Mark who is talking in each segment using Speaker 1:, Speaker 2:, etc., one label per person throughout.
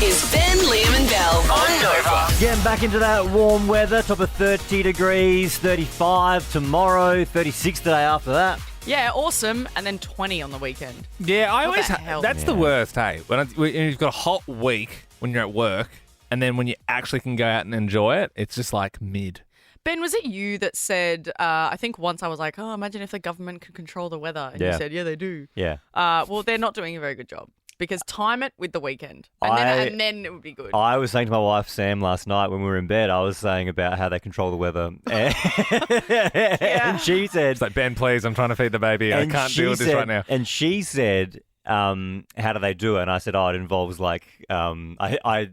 Speaker 1: is Ben, Liam and Belle on Nova.
Speaker 2: Getting back into that warm weather, top of 30 degrees, 35 tomorrow, 36 the day after that.
Speaker 3: Yeah, awesome. And then 20 on the weekend.
Speaker 4: Yeah, I always.
Speaker 3: the hell?
Speaker 4: That's the worst, hey. When you've got a hot week when you're at work, and then when you actually can go out and enjoy it, it's just like mid.
Speaker 3: Ben, was it you that said, I think once I was like, oh, imagine if the government could control the weather. And you said, yeah, they do.
Speaker 2: Yeah.
Speaker 3: Well, they're not doing a very good job because time it with the weekend. And then it would be good.
Speaker 2: I was saying to my wife, Sam, last night when we were in bed, I was saying about how they control the weather. And she said...
Speaker 4: It's like, Ben, please, I'm trying to feed the baby. I can't deal with this right now.
Speaker 2: And she said... how do they do it? And I said, it involves like, I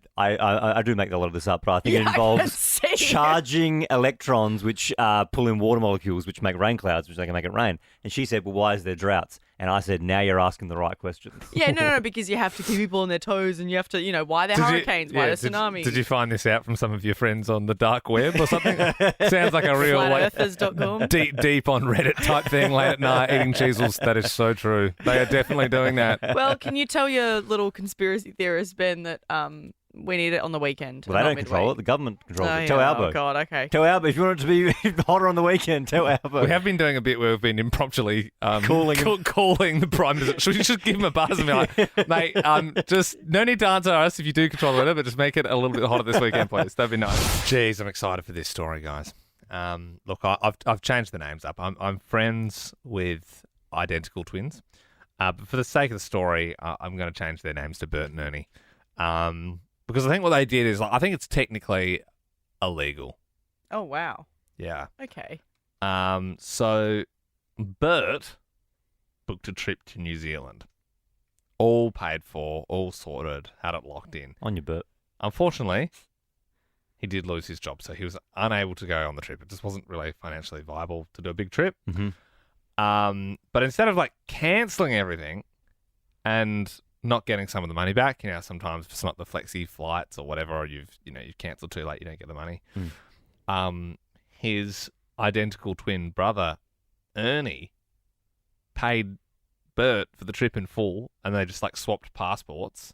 Speaker 2: do make a lot of this up, but I think it involves charging electrons which pull in water molecules which make rain clouds, which they can make it rain. And she said, well, why is there droughts? And I said, now you're asking the right questions.
Speaker 3: Yeah, no, because you have to keep people on their toes and you have to, why there hurricanes, why there tsunamis.
Speaker 4: Did you find this out from some of your friends on the dark web or something? Sounds like a real
Speaker 3: FlatEarthers.com.
Speaker 4: deep on Reddit type thing late at night eating cheesels. That is so true. They are definitely doing that.
Speaker 3: Well, can you tell your little conspiracy theorist, Ben, that we need it on the weekend?
Speaker 2: Well, they don't control it. The government controls it. Tell
Speaker 3: Albo.
Speaker 2: Albo.
Speaker 3: Oh, God, okay.
Speaker 2: Tell Albo. If you want it to be hotter on the weekend, tell Albo.
Speaker 4: We have been doing a bit where we've been impromptually calling the Prime Minister. We should give him a buzz and be like, mate, just no need to answer us if you do control the weather, but just make it a little bit hotter this weekend, please. That'd be nice. Jeez, I'm excited for this story, guys. Look, I've changed the names up. I'm friends with identical twins. But for the sake of the story, I'm going to change their names to Bert and Ernie. Because I think what they did is, I think it's technically illegal.
Speaker 3: Oh, wow.
Speaker 4: Yeah.
Speaker 3: Okay.
Speaker 4: So Bert booked a trip to New Zealand. All paid for, all sorted, had it locked in.
Speaker 2: On your Bert.
Speaker 4: Unfortunately, he did lose his job, so he was unable to go on the trip. It just wasn't really financially viable to do a big trip.
Speaker 2: Mm-hmm.
Speaker 4: But instead of cancelling everything and not getting some of the money back, sometimes if it's not the flexi flights or whatever, or you've cancelled too late, you don't get the money. His identical twin brother, Ernie, paid Bert for the trip in full, and they just swapped passports,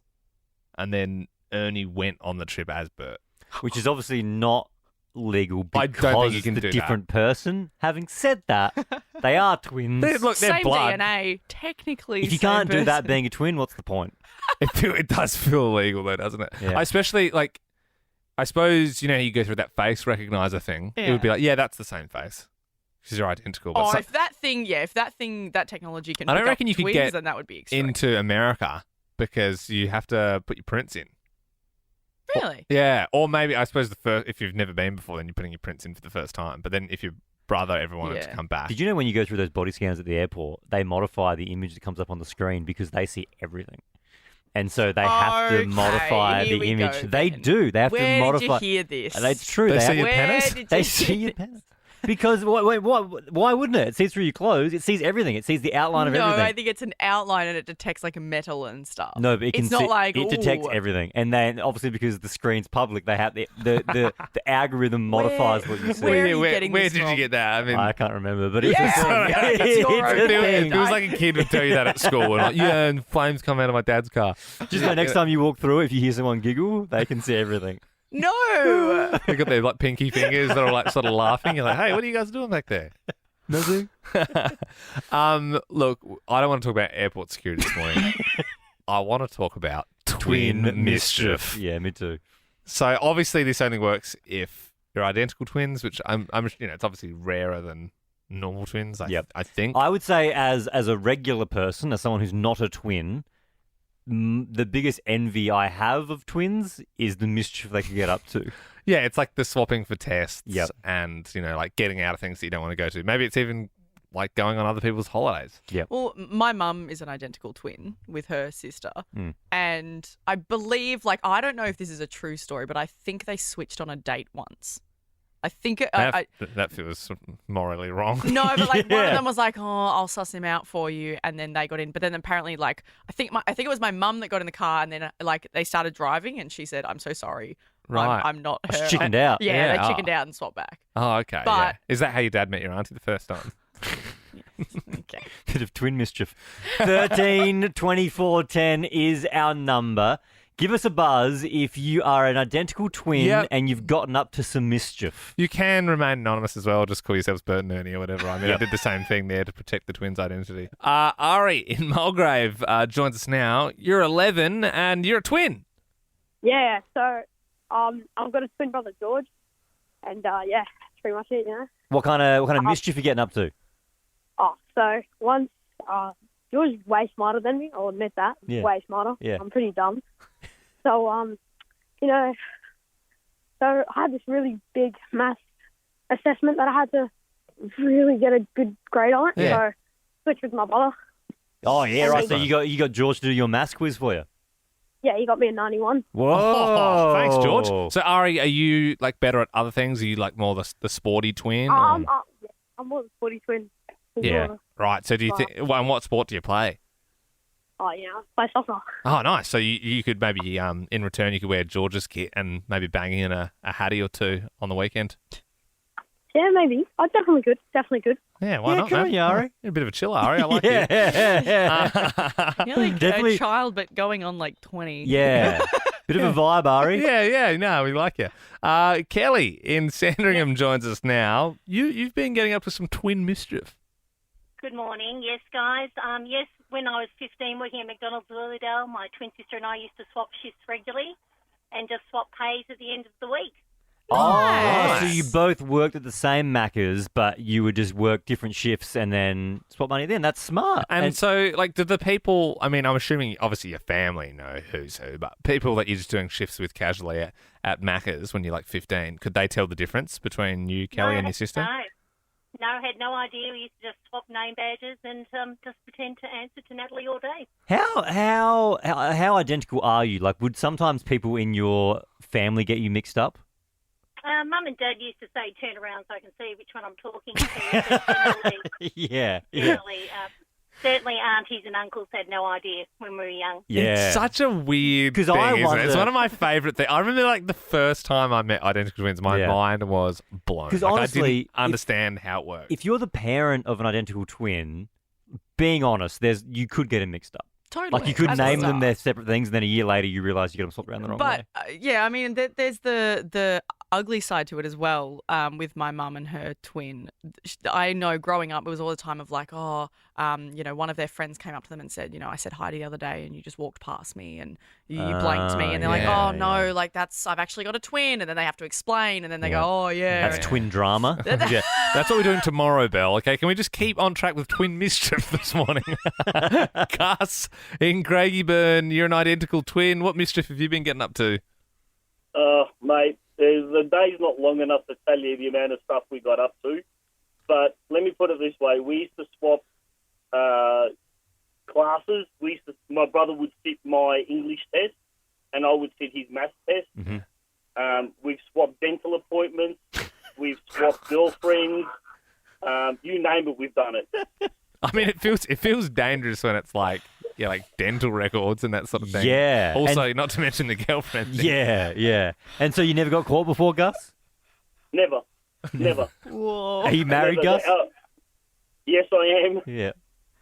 Speaker 4: and then Ernie went on the trip as Bert.
Speaker 2: Which is obviously not legal because
Speaker 4: I don't think you can
Speaker 2: the
Speaker 4: do
Speaker 2: different person. Having said that, they are twins.
Speaker 4: They're
Speaker 3: Same
Speaker 4: blood.
Speaker 3: DNA, technically.
Speaker 2: If you can't do that being a twin, what's the point?
Speaker 4: It does feel illegal though, doesn't it?
Speaker 2: Yeah.
Speaker 4: Especially I suppose you go through that face recognizer thing.
Speaker 3: Yeah.
Speaker 4: It would be like, yeah, that's the same face because you're identical. But
Speaker 3: if that technology can
Speaker 4: I don't
Speaker 3: pick
Speaker 4: reckon
Speaker 3: up
Speaker 4: you could
Speaker 3: twins,
Speaker 4: get
Speaker 3: then that would be extreme.
Speaker 4: into America because you have to put your prints in.
Speaker 3: Really?
Speaker 4: Yeah, or maybe I suppose if you've never been before, then you're putting your prints in for the first time. But then if your brother ever wanted to come back,
Speaker 2: did you know when you go through those body scans at the airport, they modify the image that comes up on the screen because they see everything, and so they have to modify the image. They do. They have to modify.
Speaker 3: Where did you hear this?
Speaker 2: And it's true.
Speaker 4: They see your penis.
Speaker 2: They see your penis. Because why wouldn't it? It sees through your clothes. It sees everything. It sees the outline of everything.
Speaker 3: No, I think it's an outline and it detects metal and stuff.
Speaker 2: No, but
Speaker 3: it's not
Speaker 2: it detects everything. And then obviously because the screen's public, they have the algorithm modifies what you see.
Speaker 3: Where did
Speaker 4: you get that? I mean,
Speaker 2: I can't remember, but it's
Speaker 4: it was like a kid would tell you that at school, and flames come out of my dad's car.
Speaker 2: Just the next time you walk through, if you hear someone giggle, they can see everything.
Speaker 3: No!
Speaker 4: They got their pinky fingers that are sort of laughing. You're like, hey, what are you guys doing back there?
Speaker 2: Nothing.
Speaker 4: Look, I don't want to talk about airport security this morning. I want to talk about twin mischief.
Speaker 2: Yeah, me too.
Speaker 4: So obviously this only works if you're identical twins, which I'm it's obviously rarer than normal twins. I think.
Speaker 2: I would say as a regular person, as someone who's not a twin, the biggest envy I have of twins is the mischief they can get up to.
Speaker 4: Yeah, it's like the swapping for tests
Speaker 2: and,
Speaker 4: getting out of things that you don't want to go to. Maybe it's even going on other people's holidays.
Speaker 2: Yeah.
Speaker 3: Well, my mum is an identical twin with her sister. And I believe, I don't know if this is a true story, but I think they switched on a date once. I think
Speaker 4: that feels morally wrong.
Speaker 3: No, but one of them was like, "Oh, I'll suss him out for you," and then they got in. But then apparently, I think it was my mum that got in the car, and then they started driving, and she said, "I'm so sorry,
Speaker 4: right?
Speaker 3: I'm not her."
Speaker 2: She chickened out.
Speaker 3: Yeah, they chickened out and swapped back.
Speaker 4: Oh, okay. But is that how your dad met your auntie the first time?
Speaker 3: Okay.
Speaker 2: Bit of twin mischief. 13 24 10 is our number. Give us a buzz if you are an identical twin and you've gotten up to some mischief.
Speaker 4: You can remain anonymous as well. Just call yourselves Bert and Ernie or whatever. I mean, I did the same thing there to protect the twins' identity. Ari in Mulgrave joins us now. You're 11 and you're a twin.
Speaker 5: Yeah, so I've got a twin brother, George, and that's pretty much it,
Speaker 2: What kind of mischief are you getting up to?
Speaker 5: So once George is way smarter than me. I'll admit that.
Speaker 2: Yeah.
Speaker 5: Way smarter.
Speaker 2: Yeah.
Speaker 5: I'm pretty dumb. So so I had this really big math assessment that I had to really get a good grade on it.
Speaker 2: Yeah.
Speaker 5: So switched with my brother.
Speaker 2: Oh yeah, right. So you got George to do your maths quiz for you.
Speaker 5: Yeah, he got me a 91.
Speaker 2: Whoa!
Speaker 4: Oh, thanks, George. So Ari, are you like better at other things? Are you like more the sporty twin?
Speaker 5: I'm more the sporty twin.
Speaker 4: Yeah. Right. So do you think? Well, and what sport do you play?
Speaker 5: Oh yeah, I play soccer.
Speaker 4: Oh, nice. So you could maybe in return you could wear George's kit and maybe bang in a hattie or two on the weekend.
Speaker 5: Yeah, maybe. I definitely could. Definitely could.
Speaker 4: Yeah, why not?
Speaker 2: Come on, Ari.
Speaker 4: You're a bit of a chill, Ari. I like you.
Speaker 3: You're like
Speaker 2: Definitely.
Speaker 3: a child, but going on like 20.
Speaker 2: Yeah. Bit of a vibe, Ari.
Speaker 4: Yeah, no, we like you. Kelly in Sandringham joins us now. You've been getting up to some twin mischief.
Speaker 6: Good morning. Yes, guys. Yes, when I was 15 working at McDonald's Lilydale, my twin sister and I used to swap shifts regularly and just swap pays at the end of the week.
Speaker 2: Oh, so you both worked at the same Macca's, but you would just work different shifts and then swap money then. That's smart.
Speaker 4: And so, like, did the people, I mean, I'm assuming obviously your family know who's who, but people that you're just doing shifts with casually at Macca's when you're like 15, could they tell the difference between you, Kelly, and your sister?
Speaker 6: No, I had no idea. We used to just swap name badges and just pretend to answer to Natalie all day.
Speaker 2: How identical are you? Like, would sometimes people in your family get you mixed up?
Speaker 6: Mum and Dad used to say, turn around so I can see which one I'm talking to.
Speaker 2: Yeah.
Speaker 6: Certainly aunties and uncles had no idea when we were young.
Speaker 2: Yeah.
Speaker 4: It's such a weird thing, isn't it? It's one of my favourite things. I remember, like, the first time I met identical twins, my mind was blown.
Speaker 2: Because
Speaker 4: like,
Speaker 2: honestly,
Speaker 4: I didn't understand how it worked.
Speaker 2: If you're the parent of an identical twin, being honest, you could get them mixed up.
Speaker 3: Totally.
Speaker 2: Like, you could
Speaker 3: As a
Speaker 2: name them
Speaker 3: start.
Speaker 2: their separate things, and then a year later you realise you got them swapped around the wrong way.
Speaker 3: But yeah, I mean, there's the ugly side to it as well. With my mum and her twin, I know growing up it was all the time of like, one of their friends came up to them and said, I said hi the other day and you just walked past me and you blanked me, and they're like, oh no, like I've actually got a twin, and then they have to explain, and then they go, oh yeah,
Speaker 2: That's twin drama.
Speaker 4: Yeah, that's what we're doing tomorrow, Belle. Okay, can we just keep on track with twin mischief this morning? Gus in Craigieburn, you're an identical twin. What mischief have you been getting up to?
Speaker 7: Mate, the day's not long enough to tell you the amount of stuff we got up to. But let me put it this way: we used to swap classes. My brother would sit my English test, and I would sit his maths test.
Speaker 2: Mm-hmm.
Speaker 7: We've swapped dental appointments. We've swapped girlfriends. You name it, we've done it.
Speaker 4: I mean, it feels dangerous when it's like dental records and that sort of thing.
Speaker 2: Yeah.
Speaker 4: Also, not to mention the girlfriend thing.
Speaker 2: Yeah. And so you never got caught before, Gus?
Speaker 7: Never.
Speaker 3: Whoa.
Speaker 2: Are you married, Gus?
Speaker 7: Yes, I am.
Speaker 2: Yeah.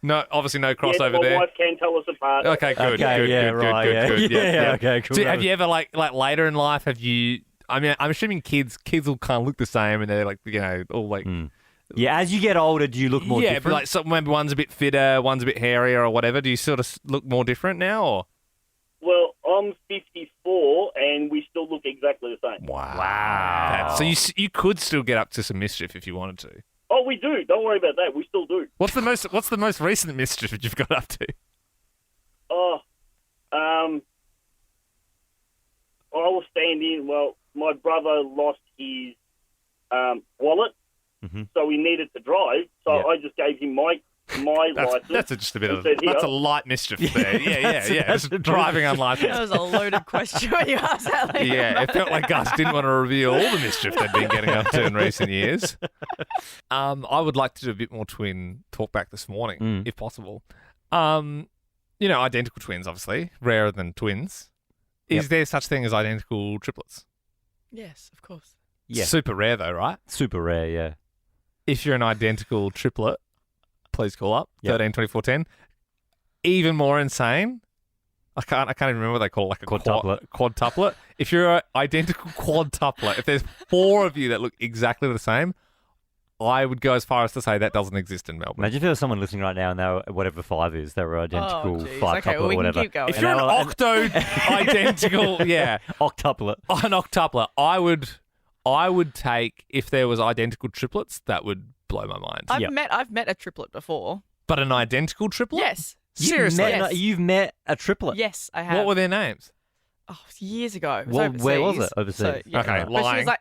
Speaker 4: No, obviously no
Speaker 7: Yes,
Speaker 4: crossover
Speaker 7: my
Speaker 4: there.
Speaker 7: wife can tell us apart.
Speaker 4: Okay, good.
Speaker 2: Yeah,
Speaker 4: Yeah.
Speaker 2: okay, cool.
Speaker 4: So have you ever like later in life have you? I mean, I'm assuming kids will kind of look the same, and they're like all like.
Speaker 2: Yeah, as you get older, do you look more
Speaker 4: Yeah,
Speaker 2: different?
Speaker 4: but like maybe one's a bit fitter, one's a bit hairier, or whatever. Do you sort of look more different now, or?
Speaker 7: Well, I'm 54, and we still look exactly the same.
Speaker 4: Wow. So you could still get up to some mischief if you wanted to.
Speaker 7: Oh, we do. Don't worry about that. We still do.
Speaker 4: What's the most recent mischief that you've got up to?
Speaker 7: I will stand in. Well, my brother lost his wallet, so he needed to drive. So I just gave him my license.
Speaker 4: That's just a bit of
Speaker 7: said,
Speaker 4: that's a light mischief there. Yeah. Just driving unlicensed.
Speaker 3: That was a loaded question when you asked that. Like,
Speaker 4: Yeah, it felt like Gus didn't want to reveal all the mischief they'd been getting up to in recent years. I would like to do a bit more twin talk back this morning, if possible. Identical twins, obviously, rarer than twins. Is there such thing as identical triplets?
Speaker 3: Yes, of course.
Speaker 2: Yeah.
Speaker 4: Super rare, though, right?
Speaker 2: Super rare, yeah.
Speaker 4: If you're an identical triplet, please call up,
Speaker 2: Yep.
Speaker 4: 13 24 10. Even more insane, I can't even remember what they call it, like a
Speaker 2: Quadtuplet.
Speaker 4: Quadtuplet. If you're an identical quadtuplet, if there's 4 of you that look exactly the same, I would go as far as to say that doesn't exist in Melbourne.
Speaker 2: Imagine if there was someone listening right now and they were, whatever 5 is, they were identical
Speaker 3: jeez.
Speaker 2: 5
Speaker 3: Okay,
Speaker 2: tuplet
Speaker 3: well,
Speaker 2: or
Speaker 3: we can
Speaker 2: whatever.
Speaker 3: keep going.
Speaker 4: If you're an octo identical, yeah,
Speaker 2: octuplet.
Speaker 4: an octuplet, I would take, if there was identical triplets, that would blow my mind.
Speaker 3: I've met a triplet before.
Speaker 4: But an identical triplet?
Speaker 3: Yes.
Speaker 4: Seriously?
Speaker 2: You've met a triplet?
Speaker 3: Yes, I have.
Speaker 4: What were their names?
Speaker 3: Oh, years ago. It was
Speaker 2: Well,
Speaker 3: overseas.
Speaker 2: where was it? Overseas.
Speaker 3: So, yeah.
Speaker 4: Okay,
Speaker 3: But she was
Speaker 4: lying.
Speaker 3: like,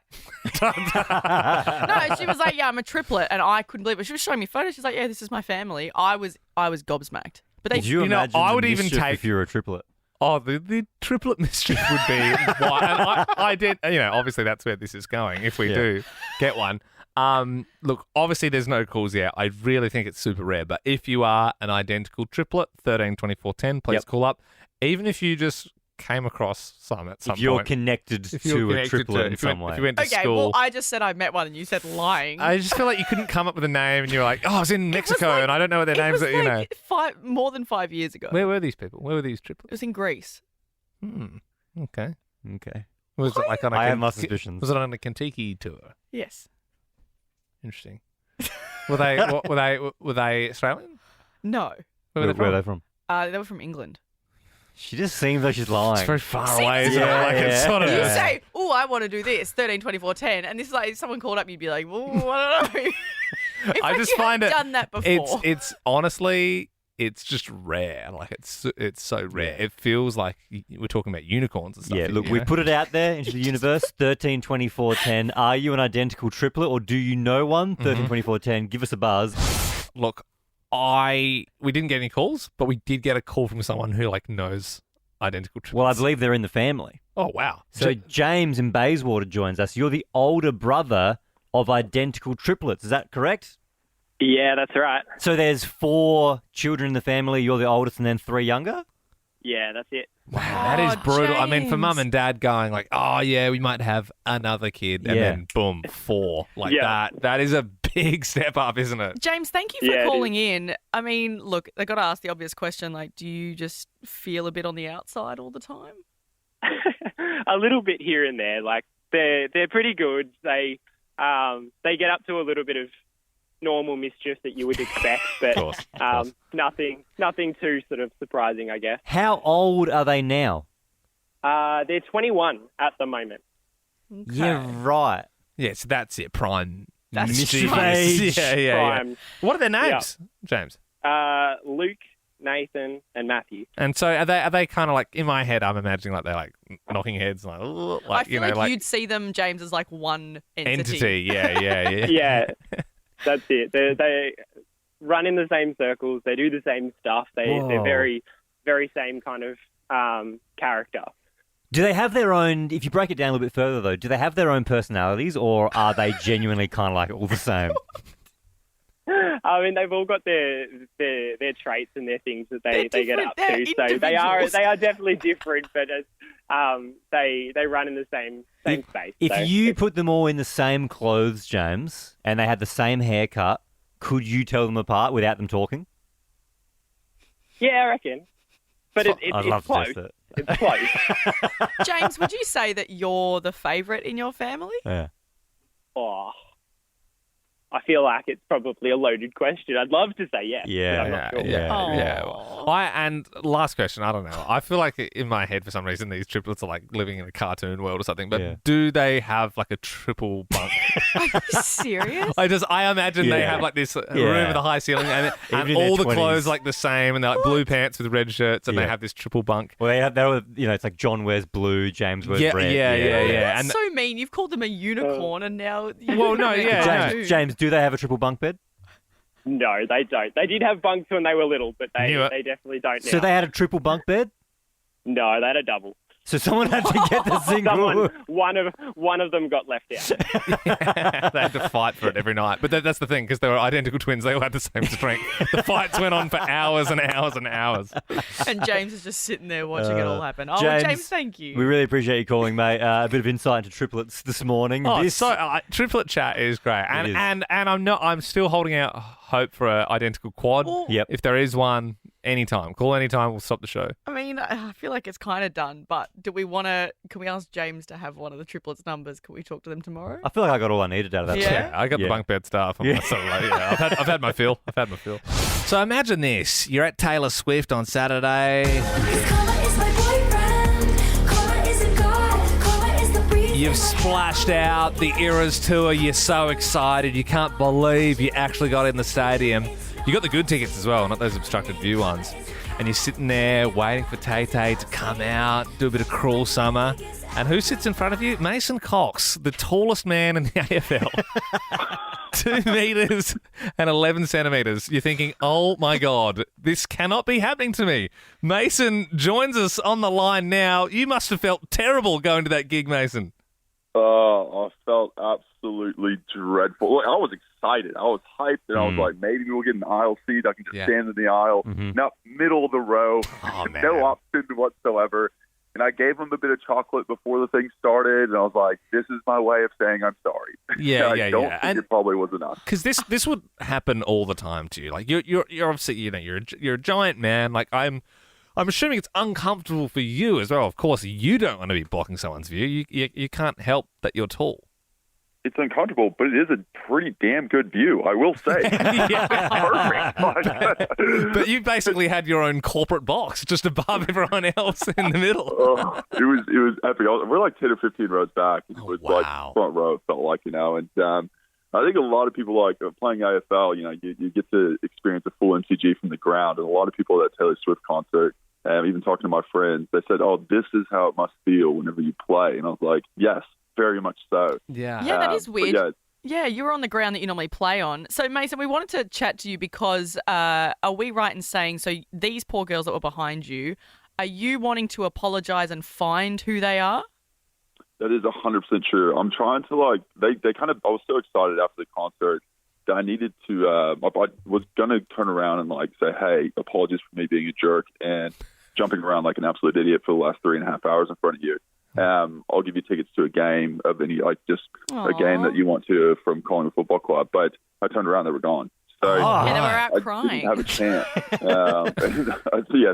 Speaker 3: no, she was like, yeah, I'm a triplet, and I couldn't believe it. She was showing me photos. She's like, yeah, this is my family. I was gobsmacked. But they,
Speaker 2: Did you
Speaker 4: You know,
Speaker 2: imagine
Speaker 4: I
Speaker 2: the
Speaker 4: would even
Speaker 2: mischief
Speaker 4: take-
Speaker 2: if you were a triplet?
Speaker 4: Oh, the triplet mischief would be why. And I did, obviously that's where this is going if we do get one. Look, obviously there's no calls yet. I really think it's super rare. But if you are an identical triplet, 13 24 10, please call up. Even if you just came across some at some
Speaker 2: If you're
Speaker 4: point.
Speaker 2: connected
Speaker 4: If you're
Speaker 2: to a
Speaker 4: connected
Speaker 2: triplet in
Speaker 4: if you
Speaker 2: some
Speaker 4: went,
Speaker 2: way.
Speaker 4: If you went to
Speaker 3: okay,
Speaker 4: school.
Speaker 3: well, I just said I met one, and you said lying.
Speaker 4: I just feel like you couldn't come up with a name and you're like, oh, I was in Mexico
Speaker 3: like-
Speaker 4: and I don't know what their
Speaker 3: it
Speaker 4: names
Speaker 3: was
Speaker 4: are,
Speaker 3: like more than 5 years ago.
Speaker 4: Where were these people? Where were these
Speaker 3: It
Speaker 4: triplets?
Speaker 3: was in Greece.
Speaker 4: Okay.
Speaker 2: Okay.
Speaker 4: Was it like on a
Speaker 2: I have my suspicions.
Speaker 4: Was it on a Kentucky tour?
Speaker 3: Yes.
Speaker 4: Interesting. Were they were they Australian?
Speaker 3: No.
Speaker 4: Where were they
Speaker 2: Where are they
Speaker 4: from?
Speaker 2: from?
Speaker 3: They were from England.
Speaker 2: She just seems like she's lying.
Speaker 4: It's very far away, isn't
Speaker 2: Yeah,
Speaker 4: it? Like it's
Speaker 2: yeah.
Speaker 4: sort of
Speaker 3: You say, oh, I want to do this, 13, 24, 10. And this is like, if someone called up, you'd be like, oh, I don't know. In
Speaker 4: I
Speaker 3: fact,
Speaker 4: just
Speaker 3: you
Speaker 4: find
Speaker 3: have
Speaker 4: it
Speaker 3: done that before.
Speaker 4: It's honestly it's just rare. Like it's so rare. It feels like we're talking about unicorns and stuff.
Speaker 2: Yeah,
Speaker 4: here,
Speaker 2: look,
Speaker 4: you
Speaker 2: we
Speaker 4: know?
Speaker 2: put it out there into the universe. 13, 24, 10. Are you an identical triplet or do you know one? 13, 24, 10. Give us a buzz.
Speaker 4: Look, we didn't get any calls, but we did get a call from someone who knows identical triplets.
Speaker 2: Well, I believe they're in the family.
Speaker 4: Oh wow.
Speaker 2: So James in Bayswater joins us. You're the older brother of identical triplets. Is that correct?
Speaker 8: Yeah, that's right.
Speaker 2: So there's 4 children in the family. You're the oldest and then 3 younger?
Speaker 8: Yeah, that's it.
Speaker 4: Wow, that is brutal. I mean, for
Speaker 3: James.
Speaker 4: mum and dad going like, oh yeah, we might have another kid, and
Speaker 2: Yeah.
Speaker 4: then boom, 4 like
Speaker 8: Yeah.
Speaker 4: that is a big step up, isn't it?
Speaker 3: James, thank you for
Speaker 8: Yeah, it
Speaker 3: calling in. I mean, look, I got to ask the obvious question. Like, do you just feel a bit on the outside all the time?
Speaker 8: A little bit here and there. Like they're pretty good. They get up to a little bit of normal mischief that you would expect, but
Speaker 4: Of course.
Speaker 8: nothing too sort of surprising, I guess.
Speaker 2: How old are they now?
Speaker 8: They're 21 at the moment.
Speaker 2: Yeah, right.
Speaker 4: Yeah, so that's it. Prime
Speaker 3: That's
Speaker 4: mischief.
Speaker 2: strange.
Speaker 4: Yeah.
Speaker 8: Prime.
Speaker 4: What are their names, James?
Speaker 8: Luke, Nathan, and Matthew.
Speaker 4: And so are they kind of like, in my head, I'm imagining like they're like knocking heads, like, "Ugh,"
Speaker 3: I
Speaker 4: like
Speaker 3: feel like you'd see them, James, as like one entity.
Speaker 4: Yeah.
Speaker 8: Yeah, that's it. They run in the same circles. They do the same stuff. They're
Speaker 2: Whoa.
Speaker 8: very, very same kind of character.
Speaker 2: Do they have their own, if you break it down a little bit further though, do they have their own personalities or are they genuinely kind of like all the same?
Speaker 8: I mean, they've all got their traits and their things that they get
Speaker 3: different.
Speaker 8: up
Speaker 3: They're
Speaker 8: to. So they
Speaker 3: individuals.
Speaker 8: are definitely different, but they run in the same space.
Speaker 2: If
Speaker 8: so
Speaker 2: you put them all in the same clothes, James, and they had the same haircut, could you tell them apart without them talking?
Speaker 8: yeah, I reckon. But
Speaker 2: I'd
Speaker 8: it's
Speaker 2: love to
Speaker 8: close.
Speaker 2: test it.
Speaker 8: It's close.
Speaker 3: James, would you say that you're the favourite in your family?
Speaker 2: Yeah.
Speaker 8: Oh, I feel like it's probably a loaded question. I'd love to say yes.
Speaker 2: Yeah,
Speaker 8: but I'm not sure.
Speaker 4: Yeah.
Speaker 3: Aw.
Speaker 4: And last question, I don't know. I feel like in my head, for some reason, these triplets are like living in a cartoon world or something. But
Speaker 2: Yeah.
Speaker 4: do they have like a triple bunk?
Speaker 3: Are you serious?
Speaker 4: I imagine they
Speaker 2: Yeah.
Speaker 4: have like this room
Speaker 2: Yeah.
Speaker 4: with a high ceiling and
Speaker 2: Even in
Speaker 4: all
Speaker 2: their
Speaker 4: the
Speaker 2: 20s.
Speaker 4: clothes like the same, and they're like blue pants with red shirts, and they
Speaker 2: Yeah.
Speaker 4: have this triple bunk.
Speaker 2: Well, they were, it's like John wears blue, James wears red.
Speaker 4: Yeah.
Speaker 3: That's
Speaker 4: And
Speaker 3: so mean. You've called them a unicorn, and now.
Speaker 4: Well, no, yeah,
Speaker 2: James, do they have a triple bunk bed?
Speaker 8: No, they don't. They did have bunks when they were little, but they
Speaker 4: Knew it.
Speaker 8: definitely don't now.
Speaker 2: So they had a triple bunk bed?
Speaker 8: No, they had a double.
Speaker 2: So someone had to get the single.
Speaker 8: One of them got left out.
Speaker 4: They had to fight for it every night. But that's the thing, because they were identical twins. They all had the same strength. The fights went on for hours and hours and hours.
Speaker 3: And James is just sitting there watching it all happen. Oh,
Speaker 2: James,
Speaker 3: James, thank you.
Speaker 2: We really appreciate you calling, mate. A bit of insight into triplets this morning.
Speaker 4: Oh,
Speaker 2: This-
Speaker 4: triplet chat is great,
Speaker 2: is.
Speaker 4: and I'm still holding out hope for an identical quad.
Speaker 3: Well,
Speaker 2: Yep.
Speaker 4: If there is one, anytime. Call anytime. We'll stop the show.
Speaker 3: I mean, I feel like it's kind of done, but do we want to? Can we ask James to have one of the triplets' numbers? Can we talk to them tomorrow?
Speaker 2: I feel like I got all I needed out of that.
Speaker 3: Yeah?
Speaker 4: I got the bunk bed stuff. I've had my fill. So imagine this. You're at Taylor Swift on Saturday. You've splashed out the Eras tour. You're so excited. You can't believe you actually got in the stadium. You got the good tickets as well, not those obstructed view ones. And you're sitting there waiting for Tay-Tay to come out, do a bit of Cruel Summer. And who sits in front of you? Mason Cox, the tallest man in the AFL. 2 meters and 11 centimeters. You're thinking, oh my God, this cannot be happening to me. Mason joins us on the line now. You must have felt terrible going to that gig, Mason.
Speaker 9: Oh, I felt absolutely dreadful. Like, I was excited. I was hyped, and I was like, maybe we'll get an aisle seat. I can just stand in the aisle. No, middle of the row. No option whatsoever. And I gave him a bit of chocolate before the thing started, and I was like, this is my way of saying I'm sorry. I don't think it probably was enough.
Speaker 4: Because this would happen all the time to you. Like, you're obviously, you're a giant man. Like, I'm assuming it's uncomfortable for you as well. Of course, you don't want to be blocking someone's view. You can't help that you're tall.
Speaker 9: It's uncomfortable, but it is a pretty damn good view, I will say. Perfect.
Speaker 4: But you basically had your own corporate box just above everyone else in the middle.
Speaker 9: It was epic. We're like 10 or 15 rows back. It was like front row, it felt like, And I think a lot of people like playing AFL, you get to experience a full MCG from the ground. And a lot of people at that Taylor Swift concert, even talking to my friends, they said, oh, this is how it must feel whenever you play. And I was like, yes, very much so.
Speaker 3: Yeah, that is weird. Yeah, you're on the ground that you normally play on. So, Mason, we wanted to chat to you because are we right in saying, so these poor girls that were behind you, are you wanting to apologise and find who they are?
Speaker 9: That is 100% true. I'm trying to, I was so excited after the concert that I needed to, I was going to turn around and, say, hey, apologies for me being a jerk and jumping around like an absolute idiot for the last 3.5 hours in front of you. I'll give you tickets to a game of any, a game that you want to from Collingwood Football Club. But I turned around, they were gone. So
Speaker 3: they were out crying.
Speaker 9: I didn't have a chance. They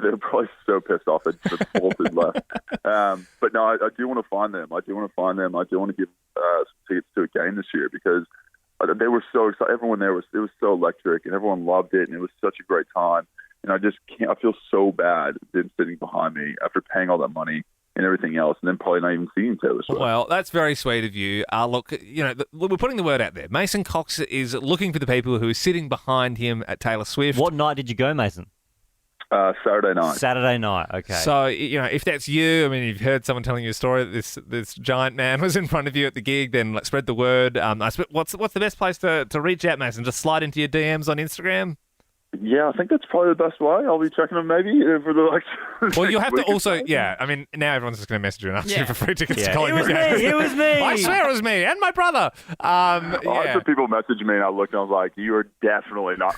Speaker 9: were probably so pissed off that the bolted left. But no, I do want to find them. I do want to give some tickets to a game this year because they were so excited. Everyone there it was so electric, and everyone loved it, and it was such a great time. And I just can't. I feel so bad them sitting behind me after paying all that money and everything else, and then probably not even seeing Taylor Swift.
Speaker 4: Well, that's very sweet of you. Look, we're putting the word out there. Mason Cox is looking for the people who are sitting behind him at Taylor Swift.
Speaker 2: What night did you go, Mason?
Speaker 9: Saturday night.
Speaker 2: Saturday night, okay.
Speaker 4: So, if that's you, I mean, you've heard someone telling you a story that this giant man was in front of you at the gig, then spread the word. What's the best place to reach out, Mason? Just slide into your DMs on Instagram?
Speaker 9: Yeah, I think that's probably the best way. I'll be checking them maybe for the
Speaker 4: Well, you'll have to also, I mean, now everyone's just going to message you and ask you for free tickets to Collingwood.
Speaker 2: It was me.
Speaker 4: I swear it was me and my brother.
Speaker 9: I had people message me and I looked and I was like, you are definitely not.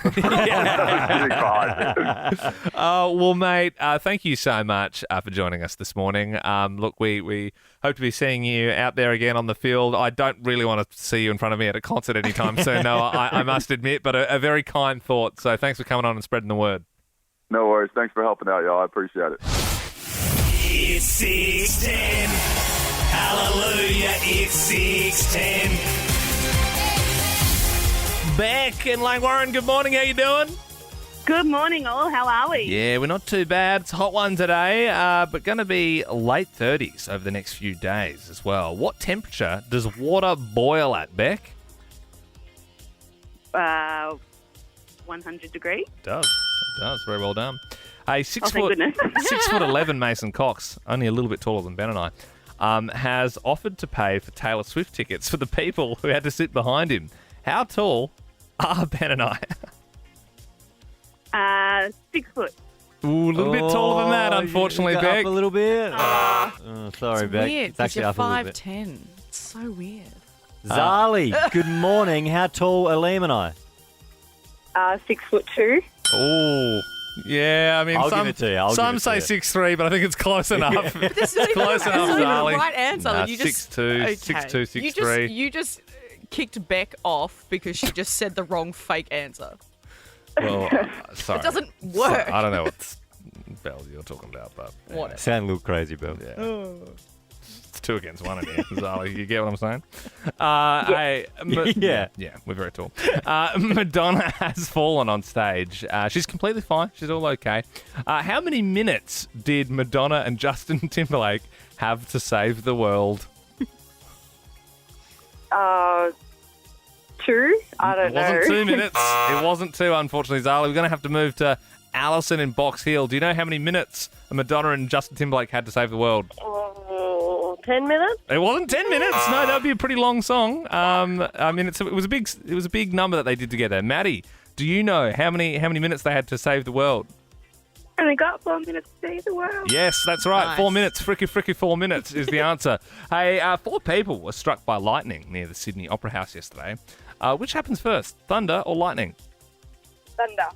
Speaker 4: Well, mate, thank you so much for joining us this morning. Look, we hope to be seeing you out there again on the field. I don't really want to see you in front of me at a concert anytime soon, no, I must admit, but a very kind thought. So thanks for coming on and spreading the word.
Speaker 9: No worries. Thanks for helping out, y'all. I appreciate it.
Speaker 10: It's 6:10. Hallelujah. It's 6:10.
Speaker 4: Beck and Langwarren, good morning. How you doing?
Speaker 11: Good morning, all. How are we?
Speaker 4: Yeah, we're not too bad. It's a hot one today, but going to be late 30s over the next few days as well. What temperature does water boil at, Beck?
Speaker 11: 100 degrees.
Speaker 4: It does. Very well done. A 6'11" Mason Cox, only a little bit taller than Ben and I, has offered to pay for Taylor Swift tickets for the people who had to sit behind him. How tall are Ben and I?
Speaker 11: 6 foot.
Speaker 4: Ooh, a little bit taller than that, unfortunately, Beck.
Speaker 2: Up a little bit. Sorry, Beck.
Speaker 3: Weird,
Speaker 2: it's actually
Speaker 3: you're
Speaker 2: up a little bit.
Speaker 3: 5'10". It's so weird.
Speaker 2: Zali, good morning. How tall are Liam and I?
Speaker 11: 6'2".
Speaker 4: Oh, yeah. I mean,
Speaker 2: I'll give it to you.
Speaker 4: Some say 6'3", but I think it's close enough.
Speaker 3: But this is
Speaker 4: close enough,
Speaker 3: the
Speaker 4: Zali.
Speaker 3: right answer.
Speaker 4: Nah,
Speaker 3: you just
Speaker 4: 6'2", 6'2", 6'3".
Speaker 3: You just kicked Beck off because she just said the wrong fake answer.
Speaker 4: Well, sorry.
Speaker 3: It doesn't work.
Speaker 4: I don't know what Belle you're talking about, but
Speaker 3: What?
Speaker 2: Sound a little crazy, Bill.
Speaker 4: yeah. It's 2 against 1 in here. Zali, you get what I'm saying?
Speaker 2: Yeah.
Speaker 4: Yeah, we're very tall. Madonna has fallen on stage. She's completely fine. She's all okay. How many minutes did Madonna and Justin Timberlake have to save the world?
Speaker 11: 2? I don't know.
Speaker 4: It wasn't 2 minutes. It wasn't 2, unfortunately, Zali. We're going to have to move to Alison in Box Hill. Do you know how many minutes Madonna and Justin Timberlake had to save the world?
Speaker 11: 10 minutes?
Speaker 4: It wasn't 10 minutes. No, that would be a pretty long song. I mean, it was a big number that they did together. Maddie, do you know how many minutes they had to save the world?
Speaker 11: And they got 4 minutes to save the world.
Speaker 4: Yes, that's right.
Speaker 3: Nice.
Speaker 4: 4 minutes. Fricky 4 minutes is the answer. Hey, 4 people were struck by lightning near the Sydney Opera House yesterday. Which happens first, thunder or lightning?
Speaker 11: Thunder.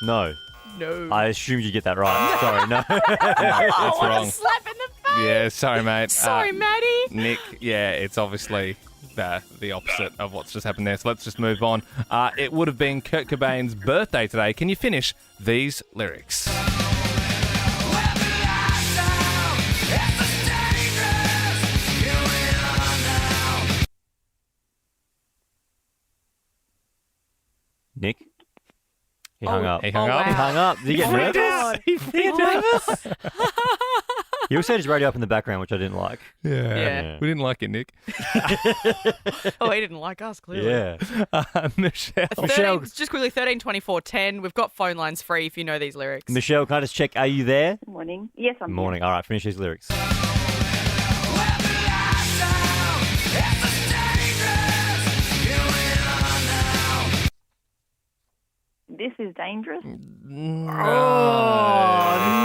Speaker 2: No.
Speaker 3: No.
Speaker 2: I assumed you get that right. Sorry, no.
Speaker 4: That's
Speaker 3: what
Speaker 4: wrong.
Speaker 3: a slap in the face.
Speaker 4: Yeah, sorry, mate.
Speaker 3: Sorry, Maddie.
Speaker 4: Nick, yeah, it's obviously the opposite of what's just happened there. So let's just move on. It would have been Kurt Cobain's birthday today. Can you finish these lyrics?
Speaker 2: Nick? He hung up.
Speaker 4: He hung up.
Speaker 2: He hung up. Did he get nervous?
Speaker 3: God.
Speaker 4: He nervous.
Speaker 2: He also had his radio up in the background, which I didn't like.
Speaker 3: Yeah.
Speaker 4: We didn't like it, Nick.
Speaker 3: Oh, he didn't like us, clearly.
Speaker 2: Yeah.
Speaker 4: Michelle.
Speaker 3: 13, just quickly, 13, 24, 10. We've got phone lines free if you know these lyrics.
Speaker 2: Michelle, can I just check, are you there?
Speaker 11: Good morning. Yes, I'm
Speaker 2: Morning. All right, finish these lyrics.
Speaker 11: This is dangerous.
Speaker 2: Oh,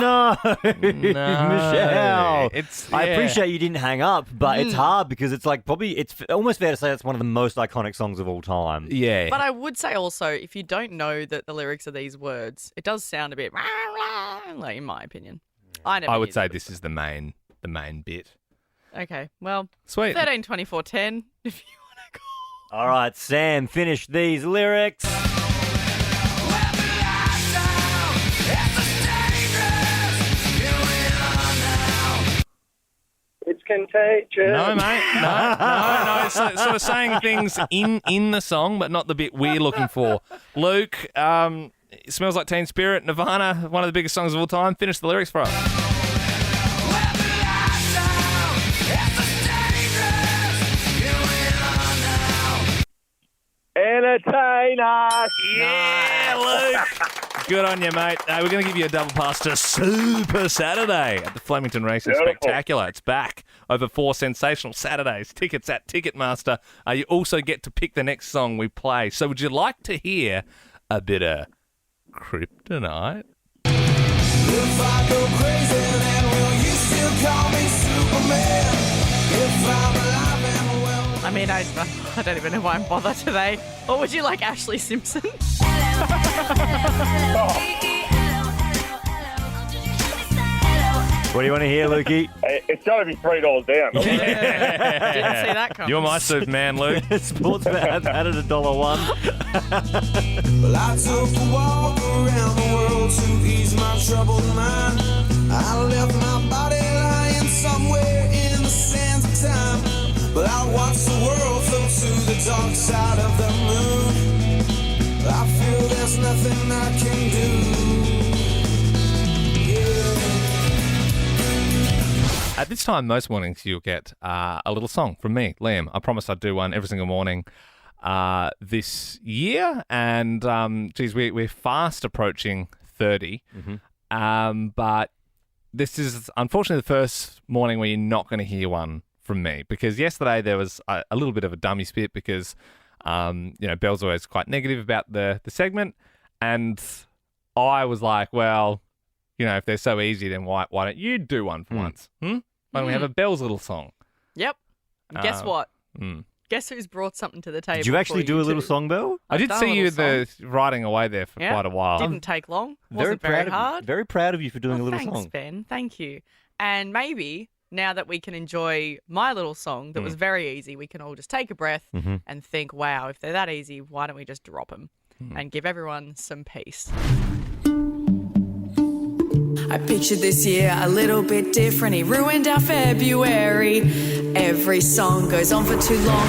Speaker 2: no. Michelle. I
Speaker 4: yeah.
Speaker 2: appreciate you didn't hang up, but it's hard because it's like it's almost fair to say it's one of the most iconic songs of all time.
Speaker 4: Yeah.
Speaker 3: But I would say also, if you don't know that the lyrics are these words, it does sound a bit like, in my opinion.
Speaker 4: I would say this is the main bit.
Speaker 3: Okay, well,
Speaker 4: Sweet.
Speaker 3: 13, 24, 10, if you want to call.
Speaker 2: All right, Sam, finish these lyrics.
Speaker 8: It's contagious.
Speaker 4: No, mate. No. It's sort of saying things in the song, but not the bit we're looking for. Luke, it Smells Like Teen Spirit, Nirvana, one of the biggest songs of all time. Finish the lyrics for us.
Speaker 8: Entertain us.
Speaker 4: Yeah, Luke. Good on you, mate. We're going to give you a double pass to Super Saturday at the Flemington Racing Spectacular. It's back over 4 sensational Saturdays. Tickets at Ticketmaster. You also get to pick the next song we play. So would you like to hear a bit of Kryptonite?
Speaker 10: If I go crazy, then will you still call me Superman? If I'm alive and well.
Speaker 3: I mean, I don't even know why I'm bothered today. Or would you like Ashley Simpson?
Speaker 2: What do you want to hear, Lukey?
Speaker 7: It's got to be $3 down.
Speaker 3: Didn't see that coming.
Speaker 4: You're my Superman, Luke.
Speaker 2: Sports bet added $1.
Speaker 10: Well, I took a walk around the world to ease my troubled mind. I left my body lying somewhere in the sands of time. But I watched the world float to the dark side of the moon. I feel there's nothing I can do.
Speaker 4: At this time, most mornings, you'll get a little song from me, Liam. I promise I'd do one every single morning this year. And, we're fast approaching 30.
Speaker 2: Mm-hmm.
Speaker 4: But this is, unfortunately, the first morning where you're not going to hear one from me. Because yesterday there was a little bit of a dummy spit because, Belle's always quite negative about the segment. And I was like, well, if they're so easy, then why don't you do one for once? Why don't we have a Belle's little song?
Speaker 3: Yep. And guess what?
Speaker 4: Mm.
Speaker 3: Guess who's brought something to the table?
Speaker 2: Did you actually
Speaker 3: for
Speaker 2: do a little
Speaker 3: two?
Speaker 2: song, Belle?
Speaker 4: I did
Speaker 3: done
Speaker 4: see
Speaker 3: a
Speaker 4: you
Speaker 3: little
Speaker 4: writing away there for
Speaker 3: Yeah.
Speaker 4: quite a while.
Speaker 3: Didn't take long. Wasn't very hard.
Speaker 2: Very proud of you for doing a little
Speaker 3: Thanks,
Speaker 2: song.
Speaker 3: Ben. Thank you. And maybe now that we can enjoy my little song that was very easy, we can all just take a breath
Speaker 2: Mm-hmm.
Speaker 3: and think, wow, if they're that easy, why don't we just drop them? and give everyone some peace.
Speaker 12: I pictured this year a little bit different. He ruined our February. Every song goes on for too long.